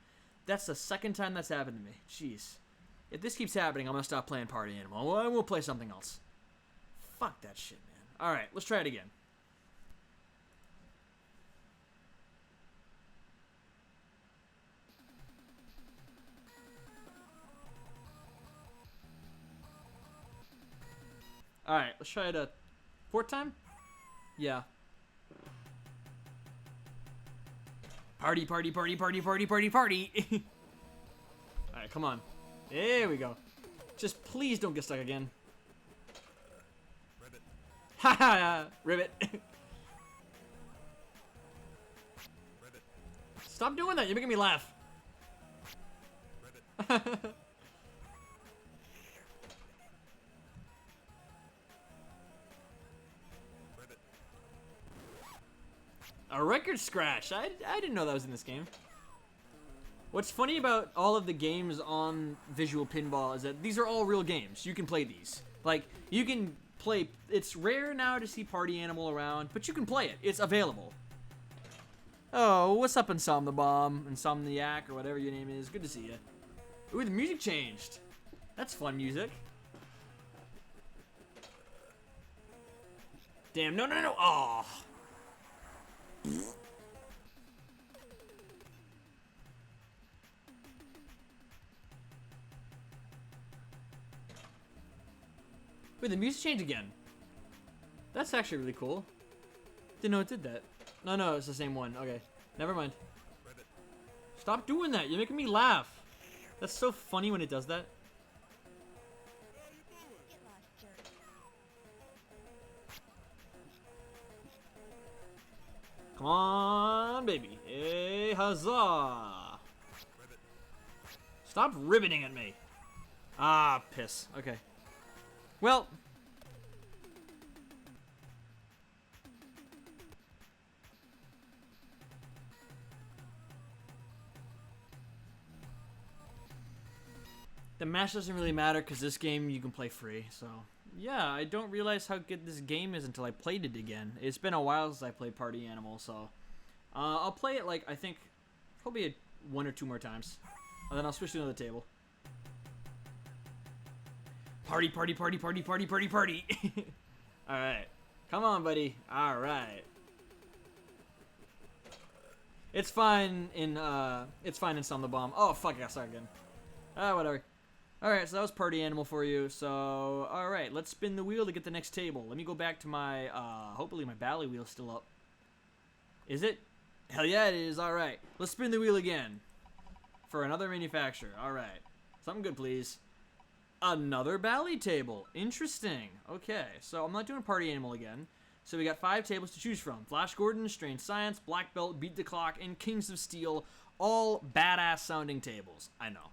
That's the second time that's happened to me. Jeez. If this keeps happening, I'm gonna stop playing party animal. Well, we'll play something else. Fuck that shit, man. Alright, let's try it again. Alright, let's try it a fourth time? Yeah. Party, party, party, party, party, party, party! Alright, come on. There we go. Just please don't get stuck again. Ribbit. Ha ha! Ribbit. Ribbit. Stop doing that, you're making me laugh. Ribbit. A record scratch. I didn't know that was in this game. What's funny about all of the games on Visual Pinball is that these are all real games. You can play these. Like, you can play... It's rare now to see Party Animal around, but you can play it. It's available. Oh, what's up, Insomniac, or whatever your name is. Good to see you. Ooh, the music changed. That's fun music. Damn, no, no, no. Oh. Wait, the music changed again. That's actually really cool. Didn't know it did that. No, no, it's the same one. Okay, never mind. Stop doing that. You're making me laugh. That's so funny when it does that. Come on, baby. Hey, huzzah. Stop ribbiting at me. Ah, piss. Okay. Well. The match doesn't really matter because this game you can play free, so... Yeah, I don't realize how good this game is until I played it again. It's been a while since I played Party Animal, so... I'll play it, like, I think, probably one or two more times. And then I'll switch to another table. Party, party, party, party, party, party, party! Alright. Come on, buddy. Alright. It's fine in Some the Bomb. Oh, fuck, I got stuck again. Whatever. Alright, so that was Party Animal for you. So, alright, let's spin the wheel to get the next table. Let me go back to my, hopefully my Bally wheel's still up. Is it? Hell yeah, it is. Alright, let's spin the wheel again. For another manufacturer. Alright. Something good, please. Another Bally table. Interesting. Okay, so I'm not doing Party Animal again. So we got 5 tables to choose from. Flash Gordon, Strange Science, Black Belt, Beat the Clock, and Kings of Steel. All badass sounding tables. I know.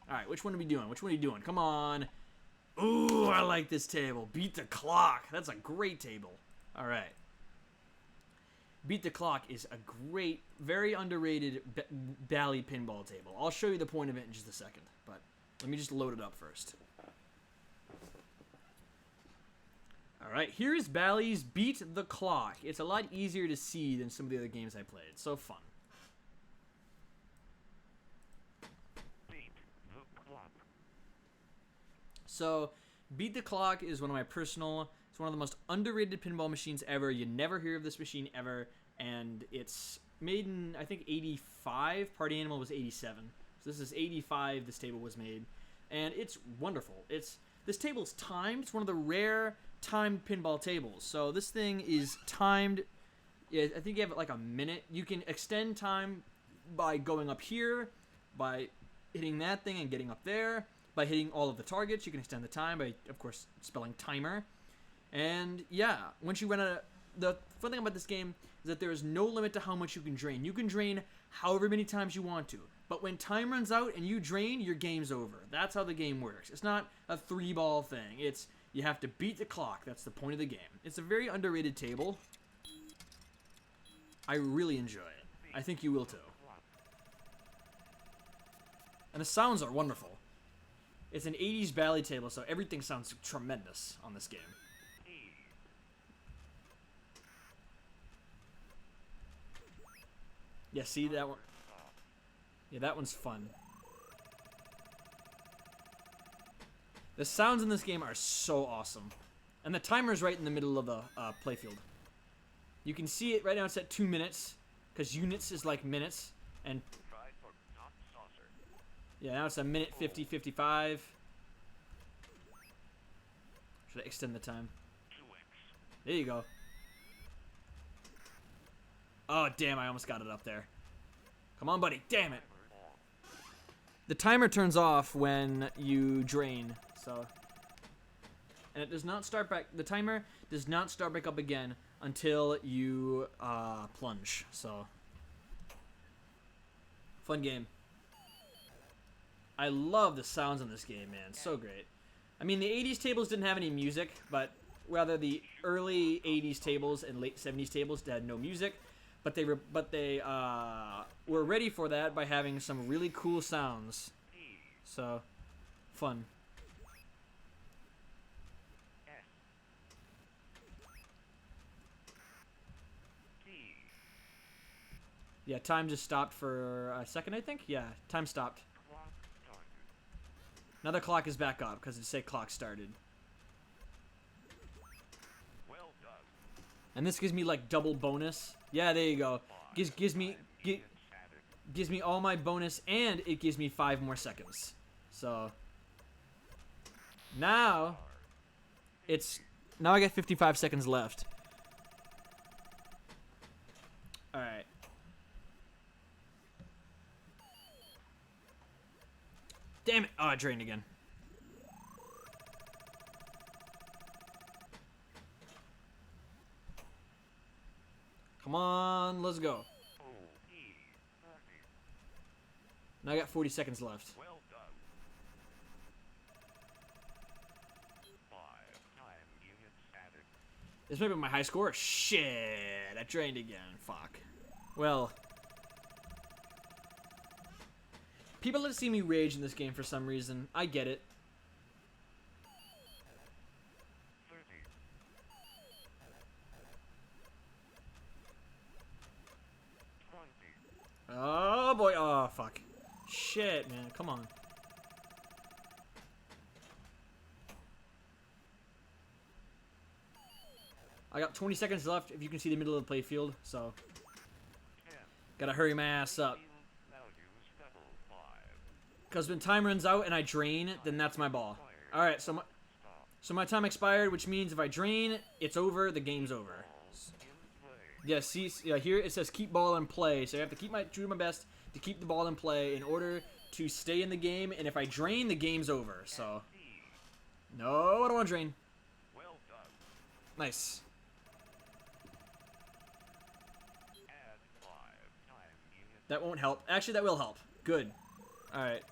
Alright, which one are we doing? Which one are you doing? Come on. Ooh, I like this table. Beat the Clock. That's a great table. Alright. Beat the Clock is a great, very underrated Bally pinball table. I'll show you the point of it in just a second, but let me just load it up first. Alright, here's Bally's Beat the Clock. It's a lot easier to see than some of the other games I played. It's so fun. Beat the clock. So, Beat the Clock is one of my personal... It's one of the most underrated pinball machines ever. You never hear of this machine ever. And it's made in, I think, 85. Party Animal was 87. So this is 85 this table was made. And it's wonderful. This table's timed. It's one of the rare timed pinball tables. So this thing is timed. Yeah, I think you have like a minute. You can extend time by going up here, by hitting that thing and getting up there, by hitting all of the targets. You can extend the time by, of course, spelling timer. And yeah, once you run out of... The fun thing about this game is that there is no limit to how much you can drain. You can drain however many times you want to. But when time runs out and you drain, your game's over. That's how the game works. It's not a 3-ball thing. It's you have to beat the clock. That's the point of the game. It's a very underrated table. I really enjoy it. I think you will too. And the sounds are wonderful. It's an 80s ballet table, so everything sounds tremendous on this game. Yeah, see that one? Yeah, that one's fun. The sounds in this game are so awesome. And the timer's right in the middle of the playfield. You can see it right now, it's at 2 minutes. Because units is like minutes. And yeah, now it's a minute 50, 55. Should I extend the time? There you go. Oh, damn, I almost got it up there. Come on, buddy. Damn it. The timer turns off when you drain, so... And it does not start back... The timer does not start back up again until you plunge, so... Fun game. I love the sounds in this game, man. So great. I mean, the 80s tables didn't have any music, but rather the early 80s tables and late 70s tables had no music. But they were ready for that by having some really cool sounds. So, fun. Yeah, time just stopped for a second, I think. Yeah, time stopped. Now the clock is back up because it said clock started. Well done. And this gives me like double bonus. Yeah, there you go. Gives me all my bonus, and it gives me 5 more seconds. So now I got 55 seconds left. All right. Damn it! Oh, I drained again. Come on, let's go. Now I got 40 seconds left. Well done. 5 time units added. This might be my high score. Shit, I drained again. Fuck. Well, people that see me rage in this game for some reason. I get it. 30. Oh boy. Oh fuck. Shit, man. Come on. I got 20 seconds left, if you can see the middle of the playfield, so 10. gotta hurry my ass up. Values double 5. Because when time runs out and I drain, then that's my ball. Alright, so my time expired, which means if I drain, it's over, the game's over. Yeah, see, here it says keep ball in play, so I have to do my best to keep the ball in play in order to stay in the game, and if I drain, the game's over, so... No, I don't want to drain. Well done. Nice. Add 5 time units. That won't help. Actually, that will help. Good. Alright.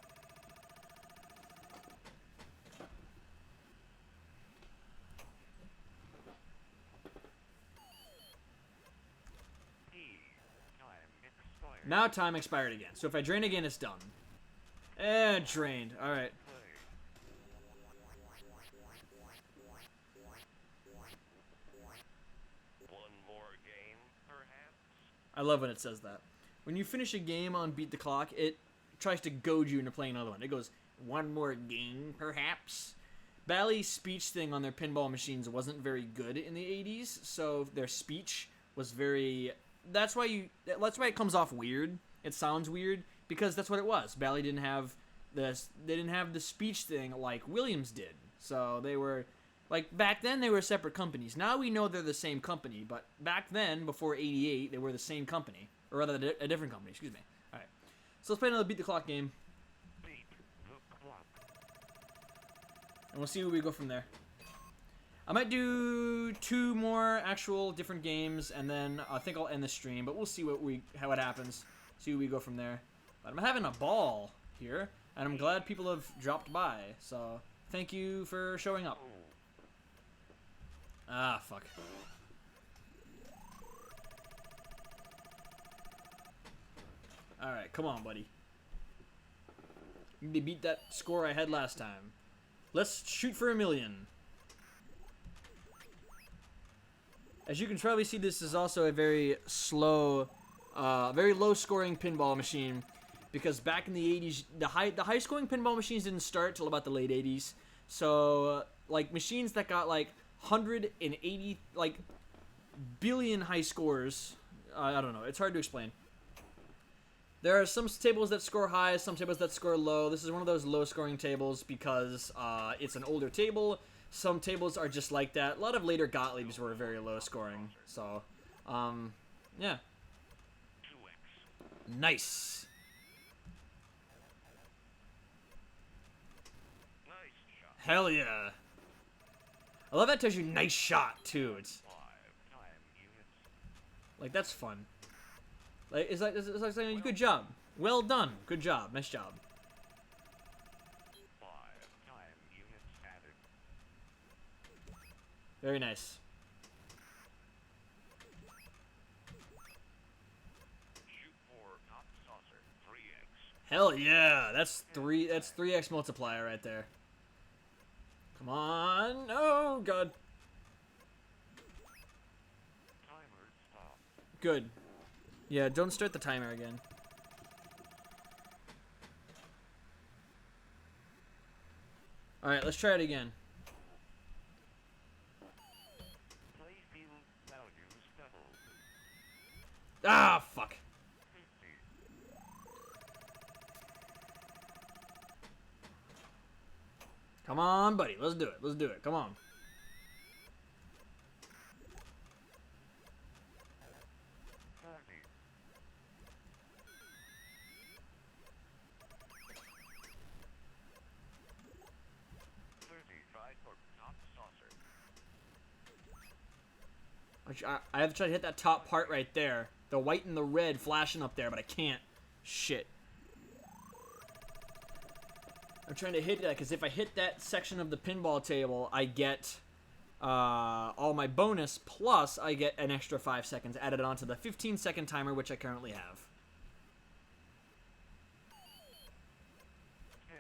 Now time expired again. So if I drain again, it's done. Eh, drained. Alright. I love when it says that. When you finish a game on Beat the Clock, it tries to goad you into playing another one. It goes, one more game, perhaps? Bally's speech thing on their pinball machines wasn't very good in the 80s, so their speech was very... That's why it comes off weird. It sounds weird, because that's what it was. Bally didn't have the speech thing like Williams did. So they were... Like, back then, they were separate companies. Now we know they're the same company, but back then, before 88, they were the same company. Or rather, a different company, excuse me. Alright. So let's play another Beat the Clock game. Beat the clock. And we'll see where we go from there. I might do 2 more actual different games, and then I think I'll end the stream, but we'll see how it happens. See where we go from there. But I'm having a ball here, and I'm glad people have dropped by, so thank you for showing up. Ah, fuck. Alright, come on, buddy. Need to beat that score I had last time. Let's shoot for 1,000,000. As you can probably see, this is also a very slow, very low-scoring pinball machine, because back in the 80s, the high-scoring pinball machines didn't start till about the late 80s. So, like, machines that got, like, 180, like, billion high scores, I don't know, it's hard to explain. There are some tables that score high, some tables that score low. This is one of those low-scoring tables because it's an older table. Some tables are just like that. A lot of later Gottliebs were very low-scoring. So, yeah. 2x. Nice. Nice shot. Hell yeah. I love that it tells you nice shot, too. It's 5 time units. like, that's fun. Like, it's like saying, good job. Well done. Good job. Nice job. 5 time units added. Very nice. Shoot for top saucer. 3x. Hell yeah. That's 3x multiplier right there. Come on. Oh, God. Timer stop. Good. Yeah, don't start the timer again. Alright, let's try it again. Playfield values doubled. Ah, fuck. 50. Come on, buddy. Let's do it. Let's do it. Come on. 30. 30. Try for top saucer. I have to try to hit that top part right there. The white and the red flashing up there, but I can't. Shit. I'm trying to hit that, because if I hit that section of the pinball table, I get all my bonus, plus I get an extra 5 seconds added onto the 15-second timer, which I currently have. 10.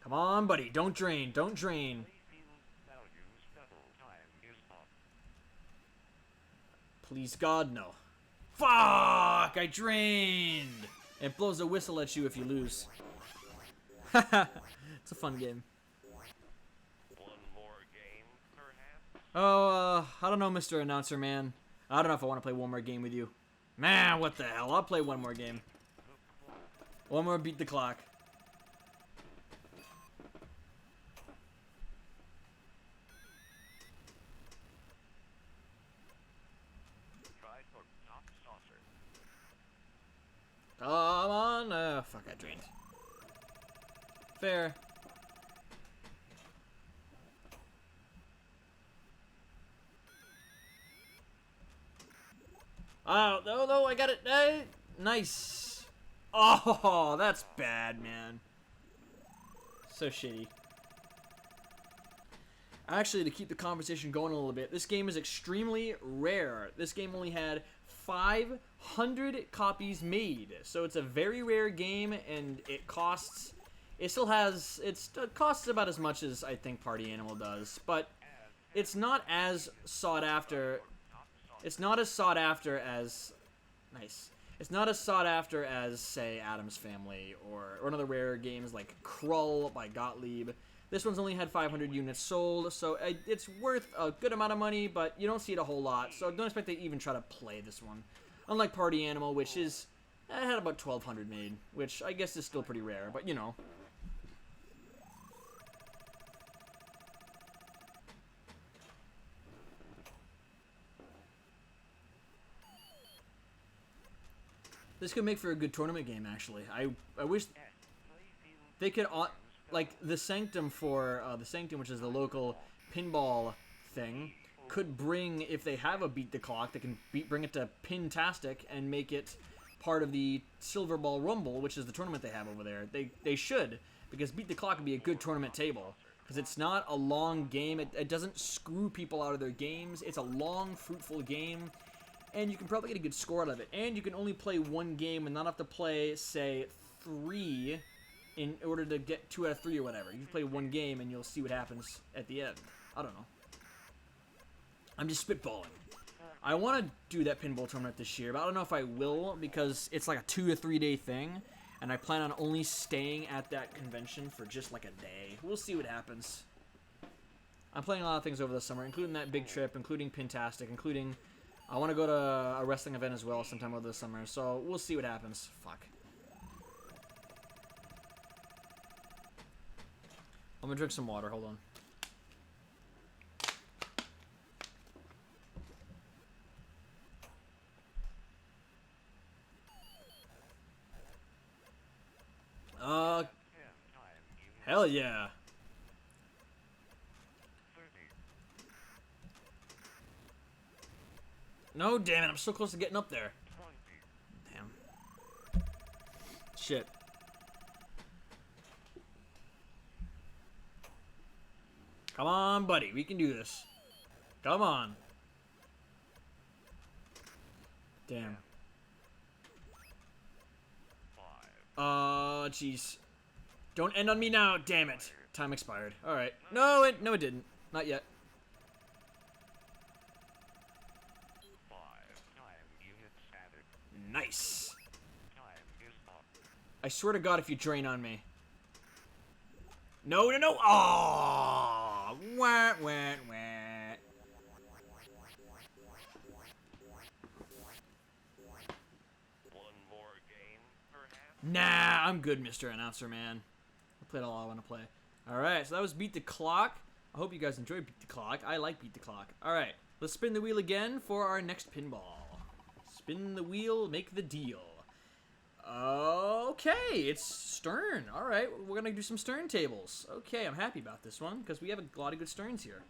Come on, buddy. Don't drain. Don't drain. Playfield values double. Time is up. Please, God, no. Fuck! I drained! It blows a whistle at you if you lose. It's a fun game. One more game, perhaps? Oh, I don't know, Mr. Announcer Man. I don't know if I want to play one more game with you. Man, what the hell? I'll play one more game. One more Beat the Clock. Try for top saucer. Come on. Fuck, I drained. Fair. Oh, no, I got it. Nice. Oh, that's bad, man. So shitty. Actually, to keep the conversation going a little bit, this game is extremely rare. This game only had 500 copies made, so it's a very rare game, and it costs... It costs about as much as I think Party Animal does, but it's not as sought after. Top saucer. It's not as sought after as... Nice. It's not as sought after as, say, Addams Family or another rare games like Krull by Gottlieb. This one's only had 500 units sold, so it's worth a good amount of money, but you don't see it a whole lot, so don't expect to even try to play this one. Unlike Party Animal, which is... it had about 1,200 made, which I guess is still pretty rare, but you know. This could make for a good tournament game, actually. I wish they could, like, the Sanctum for, the Sanctum, which is the local pinball thing, could bring, if they have a Beat the Clock, they can bring it to Pintastic and make it part of the Silver Ball Rumble, which is the tournament they have over there. They should, because Beat the Clock would be a good tournament table. Because it's not a long game, it doesn't screw people out of their games, it's a long, fruitful game. And you can probably get a good score out of it. And you can only play one game and not have to play, say, 3 in order to get 2 out of 3 or whatever. You can play one game and you'll see what happens at the end. I don't know. I'm just spitballing. I want to do that pinball tournament this year, but I don't know if I will because it's like a 2 to 3 day thing. And I plan on only staying at that convention for just like a day. We'll see what happens. I'm playing a lot of things over the summer, including that big trip, including Pintastic, including... I want to go to a wrestling event as well sometime over the summer, so we'll see what happens. Fuck. I'm gonna drink some water, hold on. Hell yeah. No, damn it, I'm so close to getting up there. Damn. Shit. Come on, buddy, we can do this. Come on. Damn. Jeez. Don't end on me now, damn it. Time expired. Alright. No, it didn't. Not yet. Nice. I swear to God if you drain on me. No, no, no. Oh, wah, wah, wah. One more game, perhaps? Nah, I'm good, Mr. Announcer, man. I played all I want to play. Alright, so that was Beat the Clock. I hope you guys enjoyed Beat the Clock. I like Beat the Clock. Alright, let's spin the wheel again for our next pinball. Spin the wheel, make the deal. Okay, it's Stern. Alright, we're going to do some Stern tables. Okay, I'm happy about this one, because we have a lot of good Sterns here.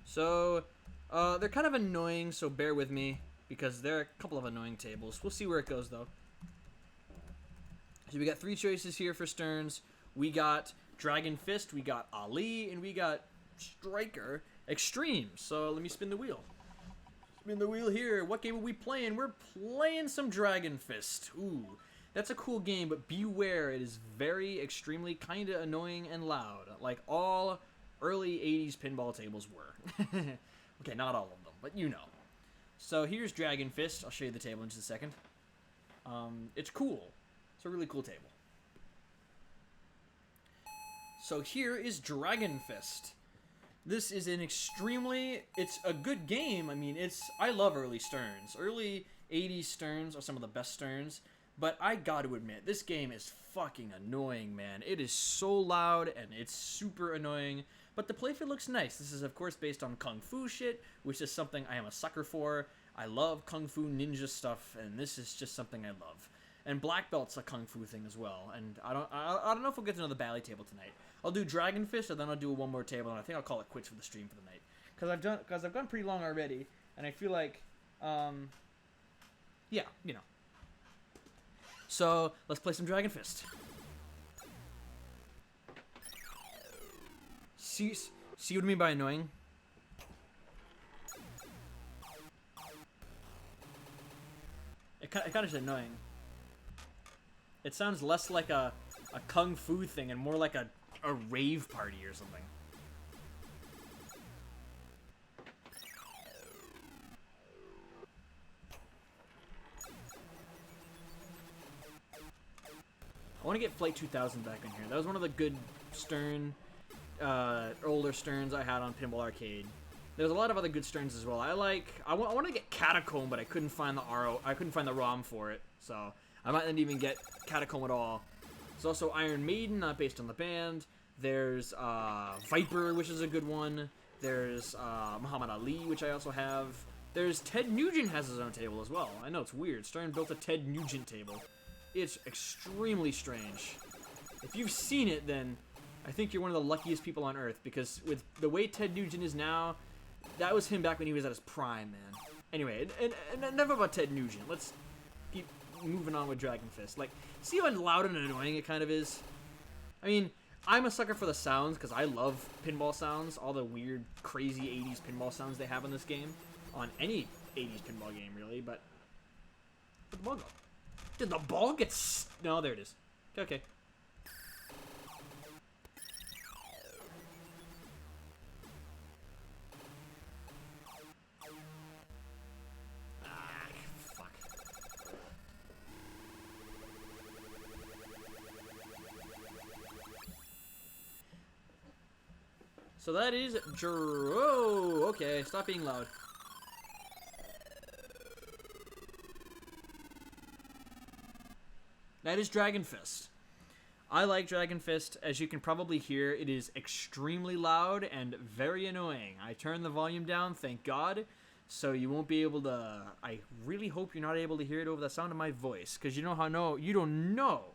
So, they're kind of annoying, so bear with me, because there are a couple of annoying tables. We'll see where it goes, though. So we got 3 choices here for Sterns. We got Dragon Fist, we got Ali, and we got Striker Extreme. So let me spin the wheel. Spin the wheel here. What game are we playing? We're playing some Dragon Fist. Ooh, that's a cool game, but beware, it is very extremely kind of annoying and loud, like all early 80s pinball tables were. Okay, not all of them, but you know. So here's Dragon Fist. I'll show you the table in just a second. It's cool. It's a really cool table. So here is Dragon Fist. This is an extremely, it's a good game. I mean, I love early Sterns. Early 80s Sterns are some of the best Sterns, but I got to admit, this game is fucking annoying, man. It is so loud and it's super annoying, but the playfield looks nice. This is, of course, based on Kung Fu shit, which is something I am a sucker for. I love Kung Fu ninja stuff, and this is just something I love. And Black Belt's a Kung Fu thing as well, and I don't know if we'll get to another Bally table tonight. I'll do Dragon Fist, and then I'll do one more table, and I think I'll call it quits for the stream for the night. Because I've gone pretty long already, and I feel like, yeah, you know. So, let's play some Dragon Fist. See what I mean by annoying? It kind of is annoying. It sounds less like a Kung Fu thing and more like a rave party or something. I want to get Flight 2000 back in here. That was one of the good older Sterns I had on Pinball Arcade. There's a lot of other good Sterns as well. I want to get Catacomb, but I couldn't find the ROM for it, so I might not even get Catacomb at all. There's also Iron Maiden, not based on the band. There's Viper, which is a good one. There's Muhammad Ali, which I also have. There's Ted Nugent has his own table as well. I know, it's weird. Stern built a Ted Nugent table. It's extremely strange. If you've seen it, then I think you're one of the luckiest people on Earth, because with the way Ted Nugent is now, that was him back when he was at his prime, man. Anyway, and enough about Ted Nugent. Let's keep moving on with Dragon Fist. Like, see how loud and annoying it kind of is? I mean, I'm a sucker for the sounds, because I love pinball sounds, all the weird, crazy 80s pinball sounds they have in this game. On any 80s pinball game, really, but... Where'd the ball go? Did the ball get... No, there it is. Okay. Fuck. So that is... Oh, okay, stop being loud. That is Dragon Fist. I like Dragon Fist. As you can probably hear, it is extremely loud and very annoying. I turned the volume down, thank God, so you won't be able to... I really hope you're not able to hear it over the sound of my voice, because you don't know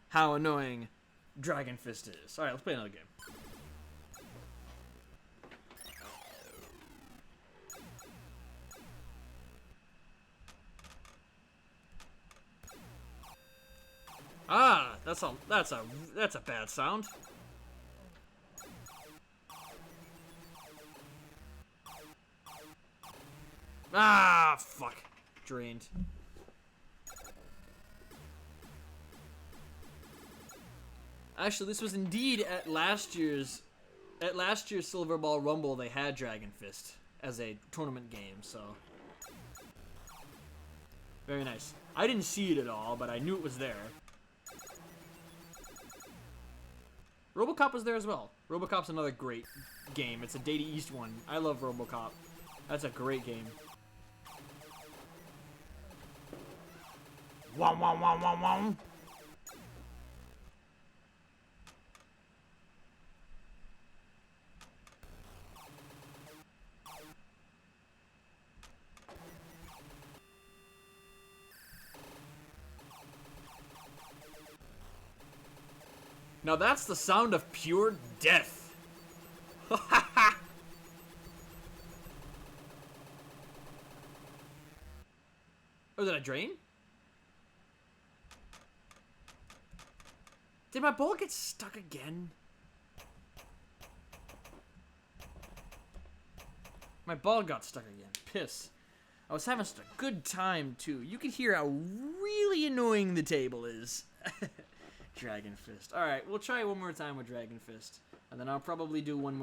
how annoying Dragon Fist is. Alright, let's play another game. Ah, that's a bad sound. Ah, fuck. Drained. Actually, this was indeed at last year's Silver Ball Rumble. They had Dragon Fist as a tournament game, so very nice. I didn't see it at all, but I knew it was there. RoboCop was there as well. RoboCop's another great game. It's a Data East one. I love RoboCop. That's a great game. Wom wom wom wom wom. Now that's the sound of pure death. Oh, did I drain? Did my ball get stuck again? My ball got stuck again. Piss. I was having such a good time, too. You can hear how really annoying the table is. Dragon Fist. Alright, we'll try one more time with Dragon Fist. And then I'll probably do one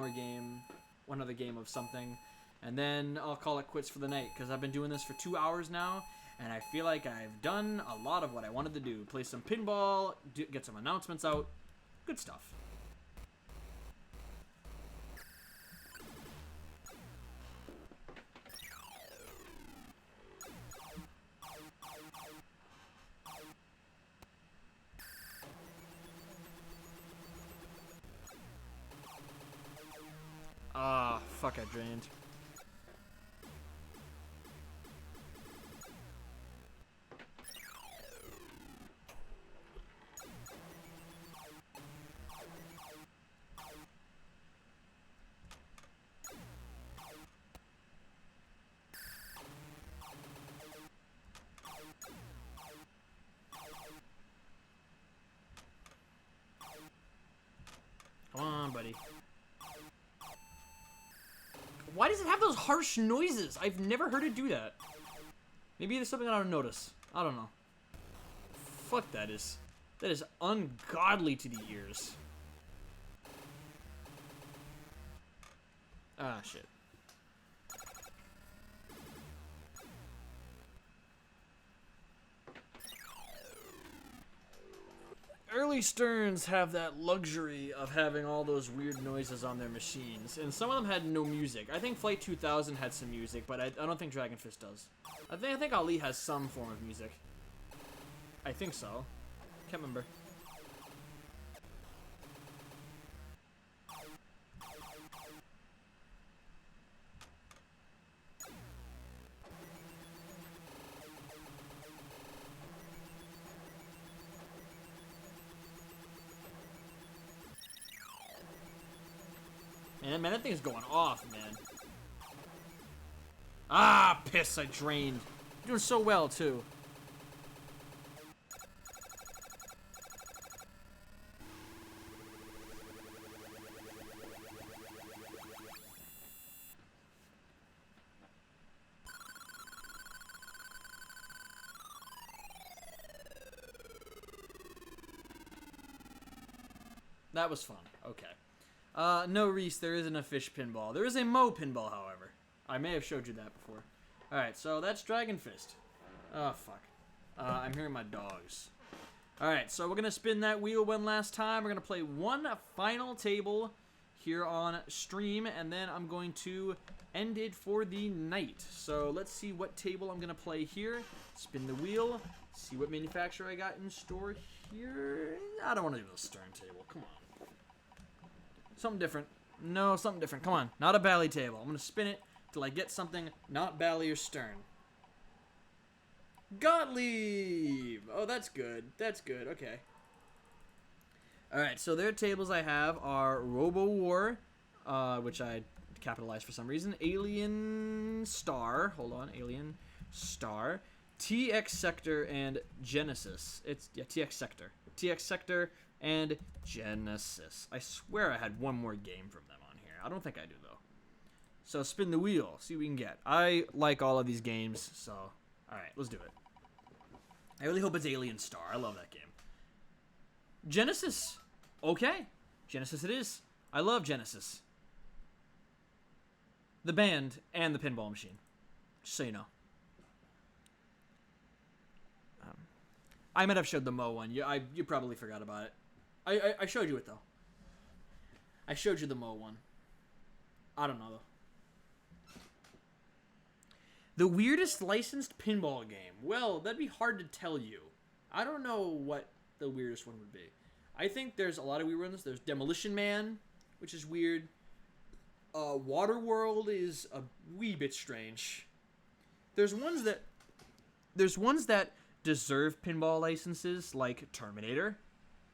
other game of something. And then I'll call it quits for the night, because I've been doing this for 2 hours now, and I feel like I've done a lot of what I wanted to do. Play some pinball, get some announcements out. Good stuff. Ah, fuck, I drained. Come on, buddy. Why does it have those harsh noises? I've never heard it do that. Maybe there's something I don't notice. I don't know. Fuck, that is ungodly to the ears. Ah, shit. early Sterns have that luxury of having all those weird noises on their machines, and some of them had no music. I think Flight 2000 had some music, but I don't think Dragon Fist does. I think Ali has some form of music. I think so. Can't remember. Man, that thing's going off, man. Ah, piss, I drained. You're doing so well, too. That was fun. Okay. No, Reese, there isn't a fish pinball. There is a Mo pinball, however. I may have showed you that before. Alright, so that's Dragon Fist. Oh, fuck. I'm hearing my dogs. Alright, so we're going to spin that wheel one last time. We're going to play one final table here on stream, and then I'm going to end it for the night. So let's see what table I'm going to play here. Spin the wheel. See what manufacturer I got in store here. I don't want to do the Stern table. Come on. Something different. No, something different. Come on. Not a Bally table. I'm going to spin it till I get something not Bally or Stern. Gottlieb! Oh, that's good. That's good. Okay. Alright, so their tables I have are Robo War, which I capitalized for some reason. Alien Star. Hold on. Alien Star. TX Sector and Genesis. Yeah, TX Sector. TX Sector and Genesis. I swear I had one more game from them on here. I don't think I do, though. So spin the wheel. See what we can get. I like all of these games, so... Alright, let's do it. I really hope it's Alien Star. I love that game. Genesis. Okay. Genesis it is. I love Genesis. The band and the pinball machine. Just so you know. I might have showed the Mo one. You probably forgot about it. I showed you it, though. I showed you the Mo one. I don't know, though. The weirdest licensed pinball game. Well, that'd be hard to tell you. I don't know what the weirdest one would be. I think there's a lot of weird ones. There's Demolition Man, which is weird. Waterworld is a wee bit strange. There's ones that deserve pinball licenses, like Terminator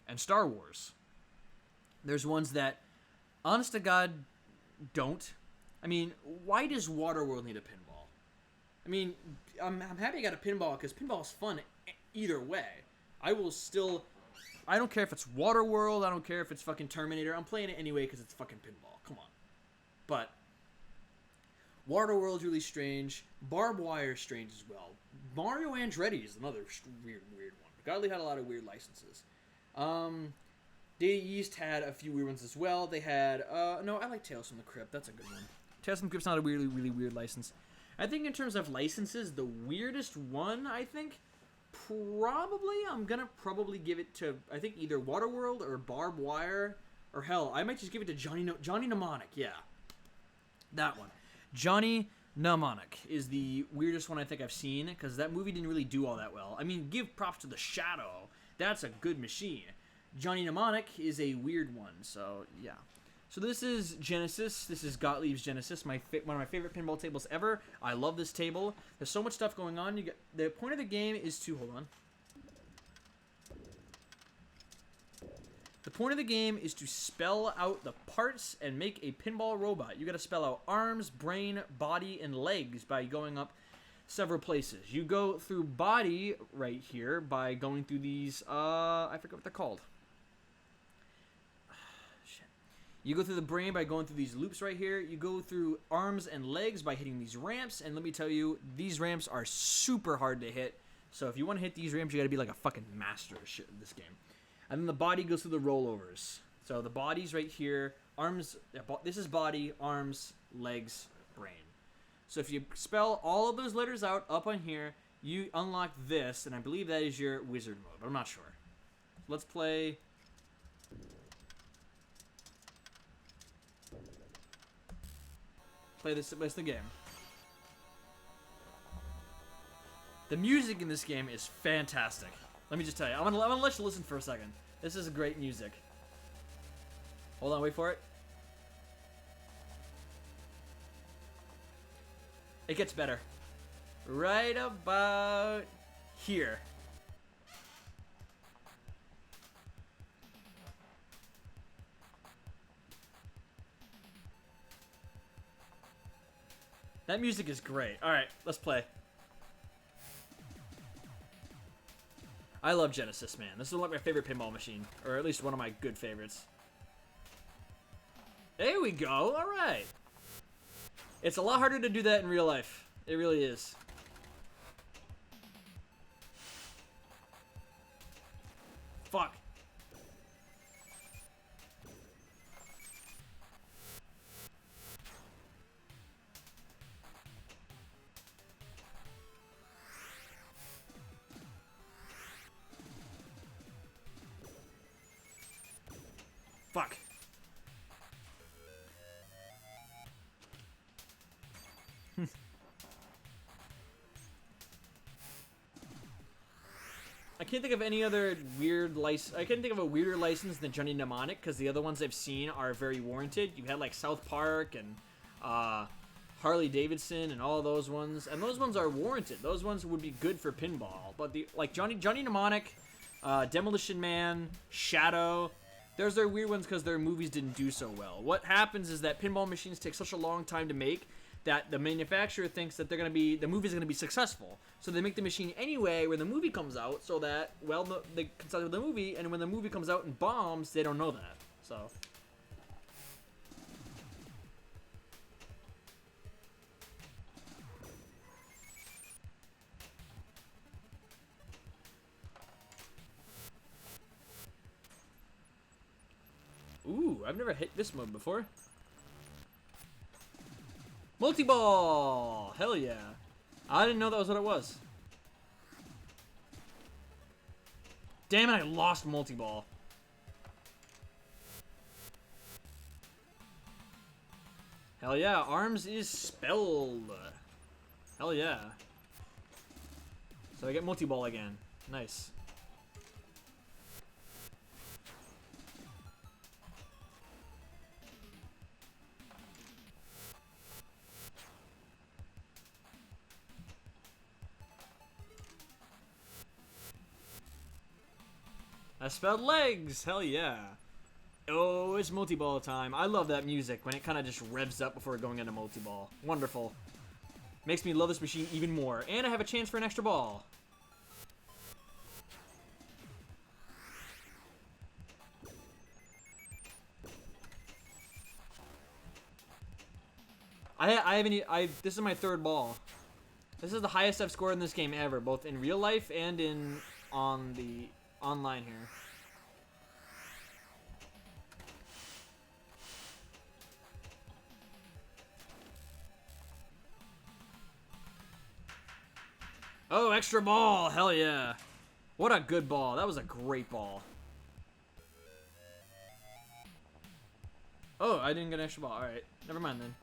and Star Wars. There's ones that, honest to God, don't. I mean, why does Waterworld need a pinball? I mean, I'm happy I got a pinball because pinball is fun either way. I don't care if it's Waterworld, I don't care if it's fucking Terminator, I'm playing it anyway because it's fucking pinball. Come on. But Waterworld's really strange. Barbed Wire is strange as well. Mario Andretti is another weird one. Godly had a lot of weird licenses. Data East had a few weird ones as well. They had, no, I like Tales from the Crypt. That's a good one. Tales from the Crypt's not a really weird license. I think in terms of licenses, the weirdest one, I think, I'm going to probably give it to, I think, either Waterworld or Barbed Wire, or hell, I might just give it to Johnny Mnemonic, yeah. That one. Johnny Mnemonic is the weirdest one I think I've seen, because that movie didn't really do all that well. I mean, give props to The Shadow. That's a good machine. Johnny Mnemonic is a weird one, so yeah. So this is Genesis. This is Gottlieb's Genesis, one of my favorite pinball tables ever. I love this table. There's so much stuff going on. The point of the game is to... Hold on. The point of the game is to spell out the parts and make a pinball robot. You got to spell out arms, brain, body, and legs by going up several places. You go through body right here by going through these, I forget what they're called. Shit. You go through the brain by going through these loops right here. You go through arms and legs by hitting these ramps. And let me tell you, these ramps are super hard to hit. So if you want to hit these ramps, you got to be like a fucking master of shit in this game. And then the body goes through the rollovers. So the body's right here. Arms, this is body, arms, legs, brain. So if you spell all of those letters out up on here, you unlock this, and I believe that is your wizard mode, but I'm not sure. Let's play. Play this. What's the game? The music in this game is fantastic. Let me just tell you. I'm gonna let you listen for a second. This is great music. Hold on, wait for it. It gets better. Right about here. That music is great. Alright, let's play. I love Genesis, man. This is like my favorite pinball machine. Or at least one of my good favorites. There we go. Alright. It's a lot harder to do that in real life. It really is. Fuck. Fuck. I can't think of any other weird license. I can't think of a weirder license than Johnny Mnemonic, because the other ones I've seen are very warranted. You had like South Park and Harley Davidson and all those ones, and those ones are warranted. Those ones would be good for pinball, but the like Johnny Mnemonic, Demolition Man, Shadow. Those are weird ones because their movies didn't do so well. What happens is that pinball machines take such a long time to make that the manufacturer thinks that the movie's gonna be successful. So they make the machine anyway when the movie comes out, so that they consider the movie, and when the movie comes out and bombs, they don't know that. So. Ooh, I've never hit this mode before. Multi-ball! Hell yeah. I didn't know that was what it was. Damn it, I lost multi-ball. Hell yeah, arms is spelled. Hell yeah. So I get multi-ball again. Nice. I spelled legs! Hell yeah. Oh, it's multi-ball time. I love that music when it kind of just revs up before going into multi-ball. Wonderful. Makes me love this machine even more. And I have a chance for an extra ball. This is my third ball. This is the highest I've scored in this game ever, both in real life and on the online here. Oh, extra ball! Hell yeah. What a good ball. That was a great ball. Oh, I didn't get an extra ball. Alright. Never mind then.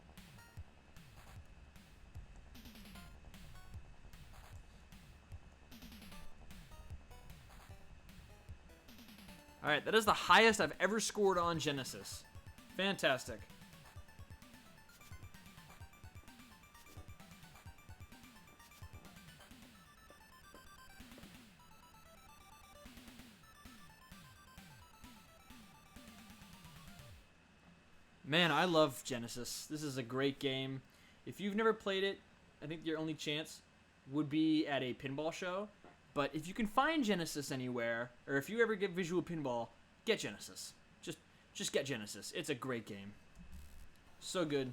Alright, that is the highest I've ever scored on Genesis. Fantastic. Man, I love Genesis. This is a great game. If you've never played it, I think your only chance would be at a pinball show. But if you can find Genesis anywhere, or if you ever get Visual Pinball, get Genesis. Just get Genesis. It's a great game. So good.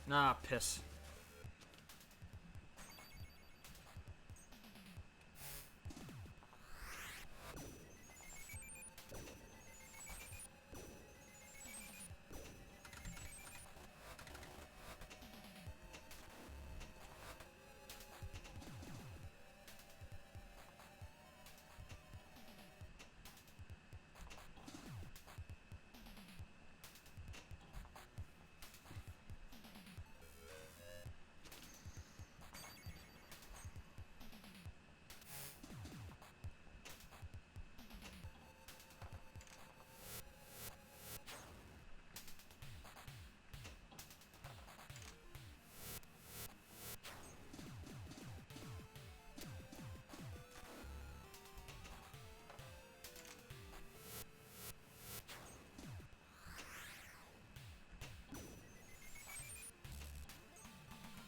Nah, piss.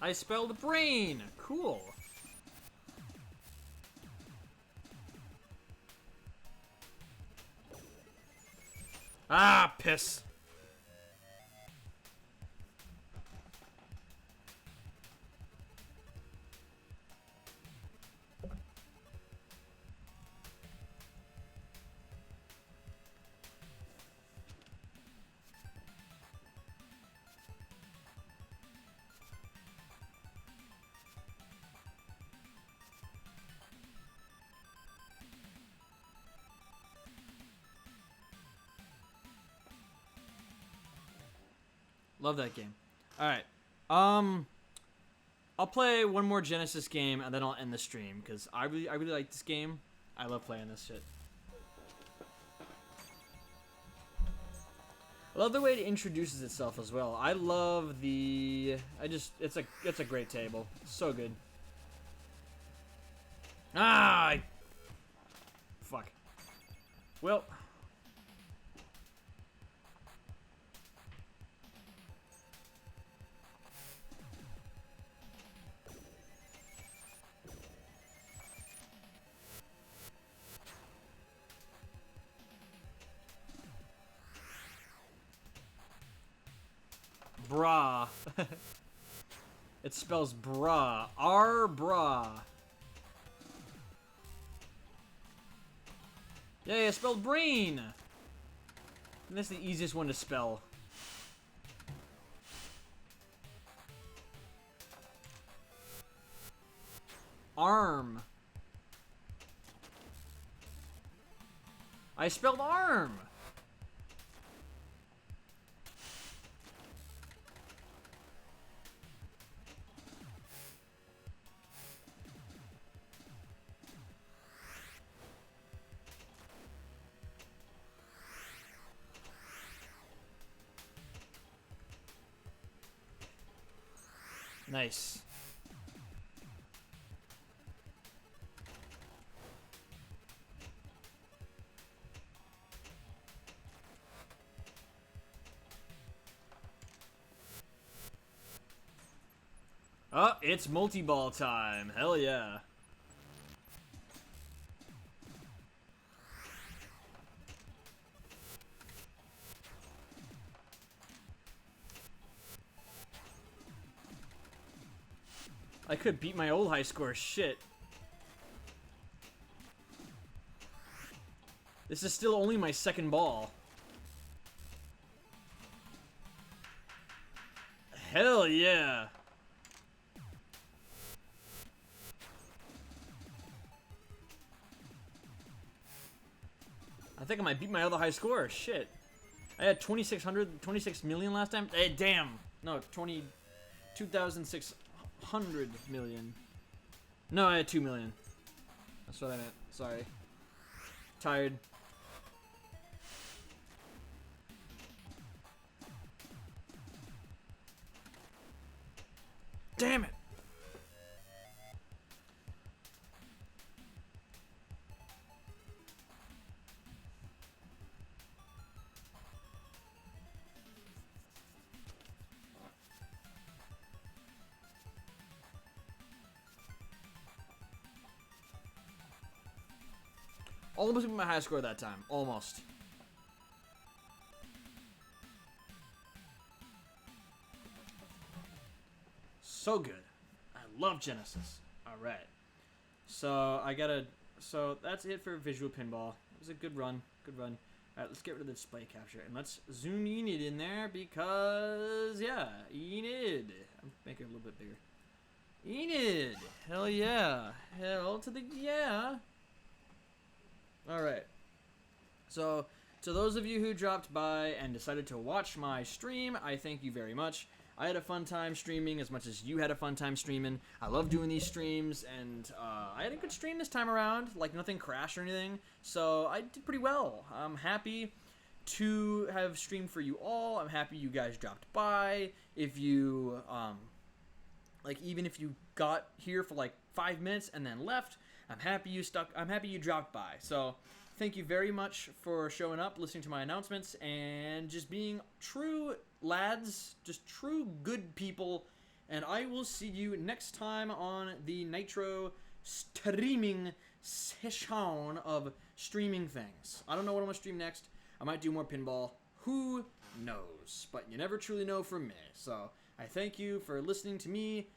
I spelled brain. Cool. Ah, piss. Love that game. All right. I'll play one more Genesis game and then I'll end the stream because I really like this game. I love playing this shit. I love the way it introduces itself as well. I love the. It's a great table. So good. Ah. Fuck. Well. Bra. It spells bra. R-bra. Yeah, it spelled brain. And that's the easiest one to spell. Arm. I spelled arm. Nice. Oh, it's multi-ball time. Hell yeah. I could beat my old high score. Shit. This is still only my second ball. Hell yeah. I think I might beat my other high score. Shit. I had 26 million last time. Hey, damn. No, 2,600 million. No, I had 2 million. That's what I meant. Sorry. Tired. Damn it. Almost beat my high score that time. Almost. So good. I love Genesis. Alright. So that's it for visual pinball. It was a good run. Good run. Alright, let's get rid of the display capture and let's zoom Enid in there because yeah, Enid. I'm making it a little bit bigger. Enid! Hell yeah. Hell to the yeah. Alright, so to those of you who dropped by and decided to watch my stream, I thank you very much. I had a fun time streaming as much as you had a fun time streaming. I love doing these streams, and I had a good stream this time around, like nothing crashed or anything, so I did pretty well. I'm happy to have streamed for you all. I'm happy you guys dropped by. If you, even if you got here for like 5 minutes and then left, I'm happy you dropped by. So, thank you very much for showing up, listening to my announcements, and just being true lads, just true good people, And I will see you next time on the Nitro streaming session of streaming things. I don't know what I'm going to stream next. I might do more pinball. Who knows? But you never truly know from me. So I thank you for listening to me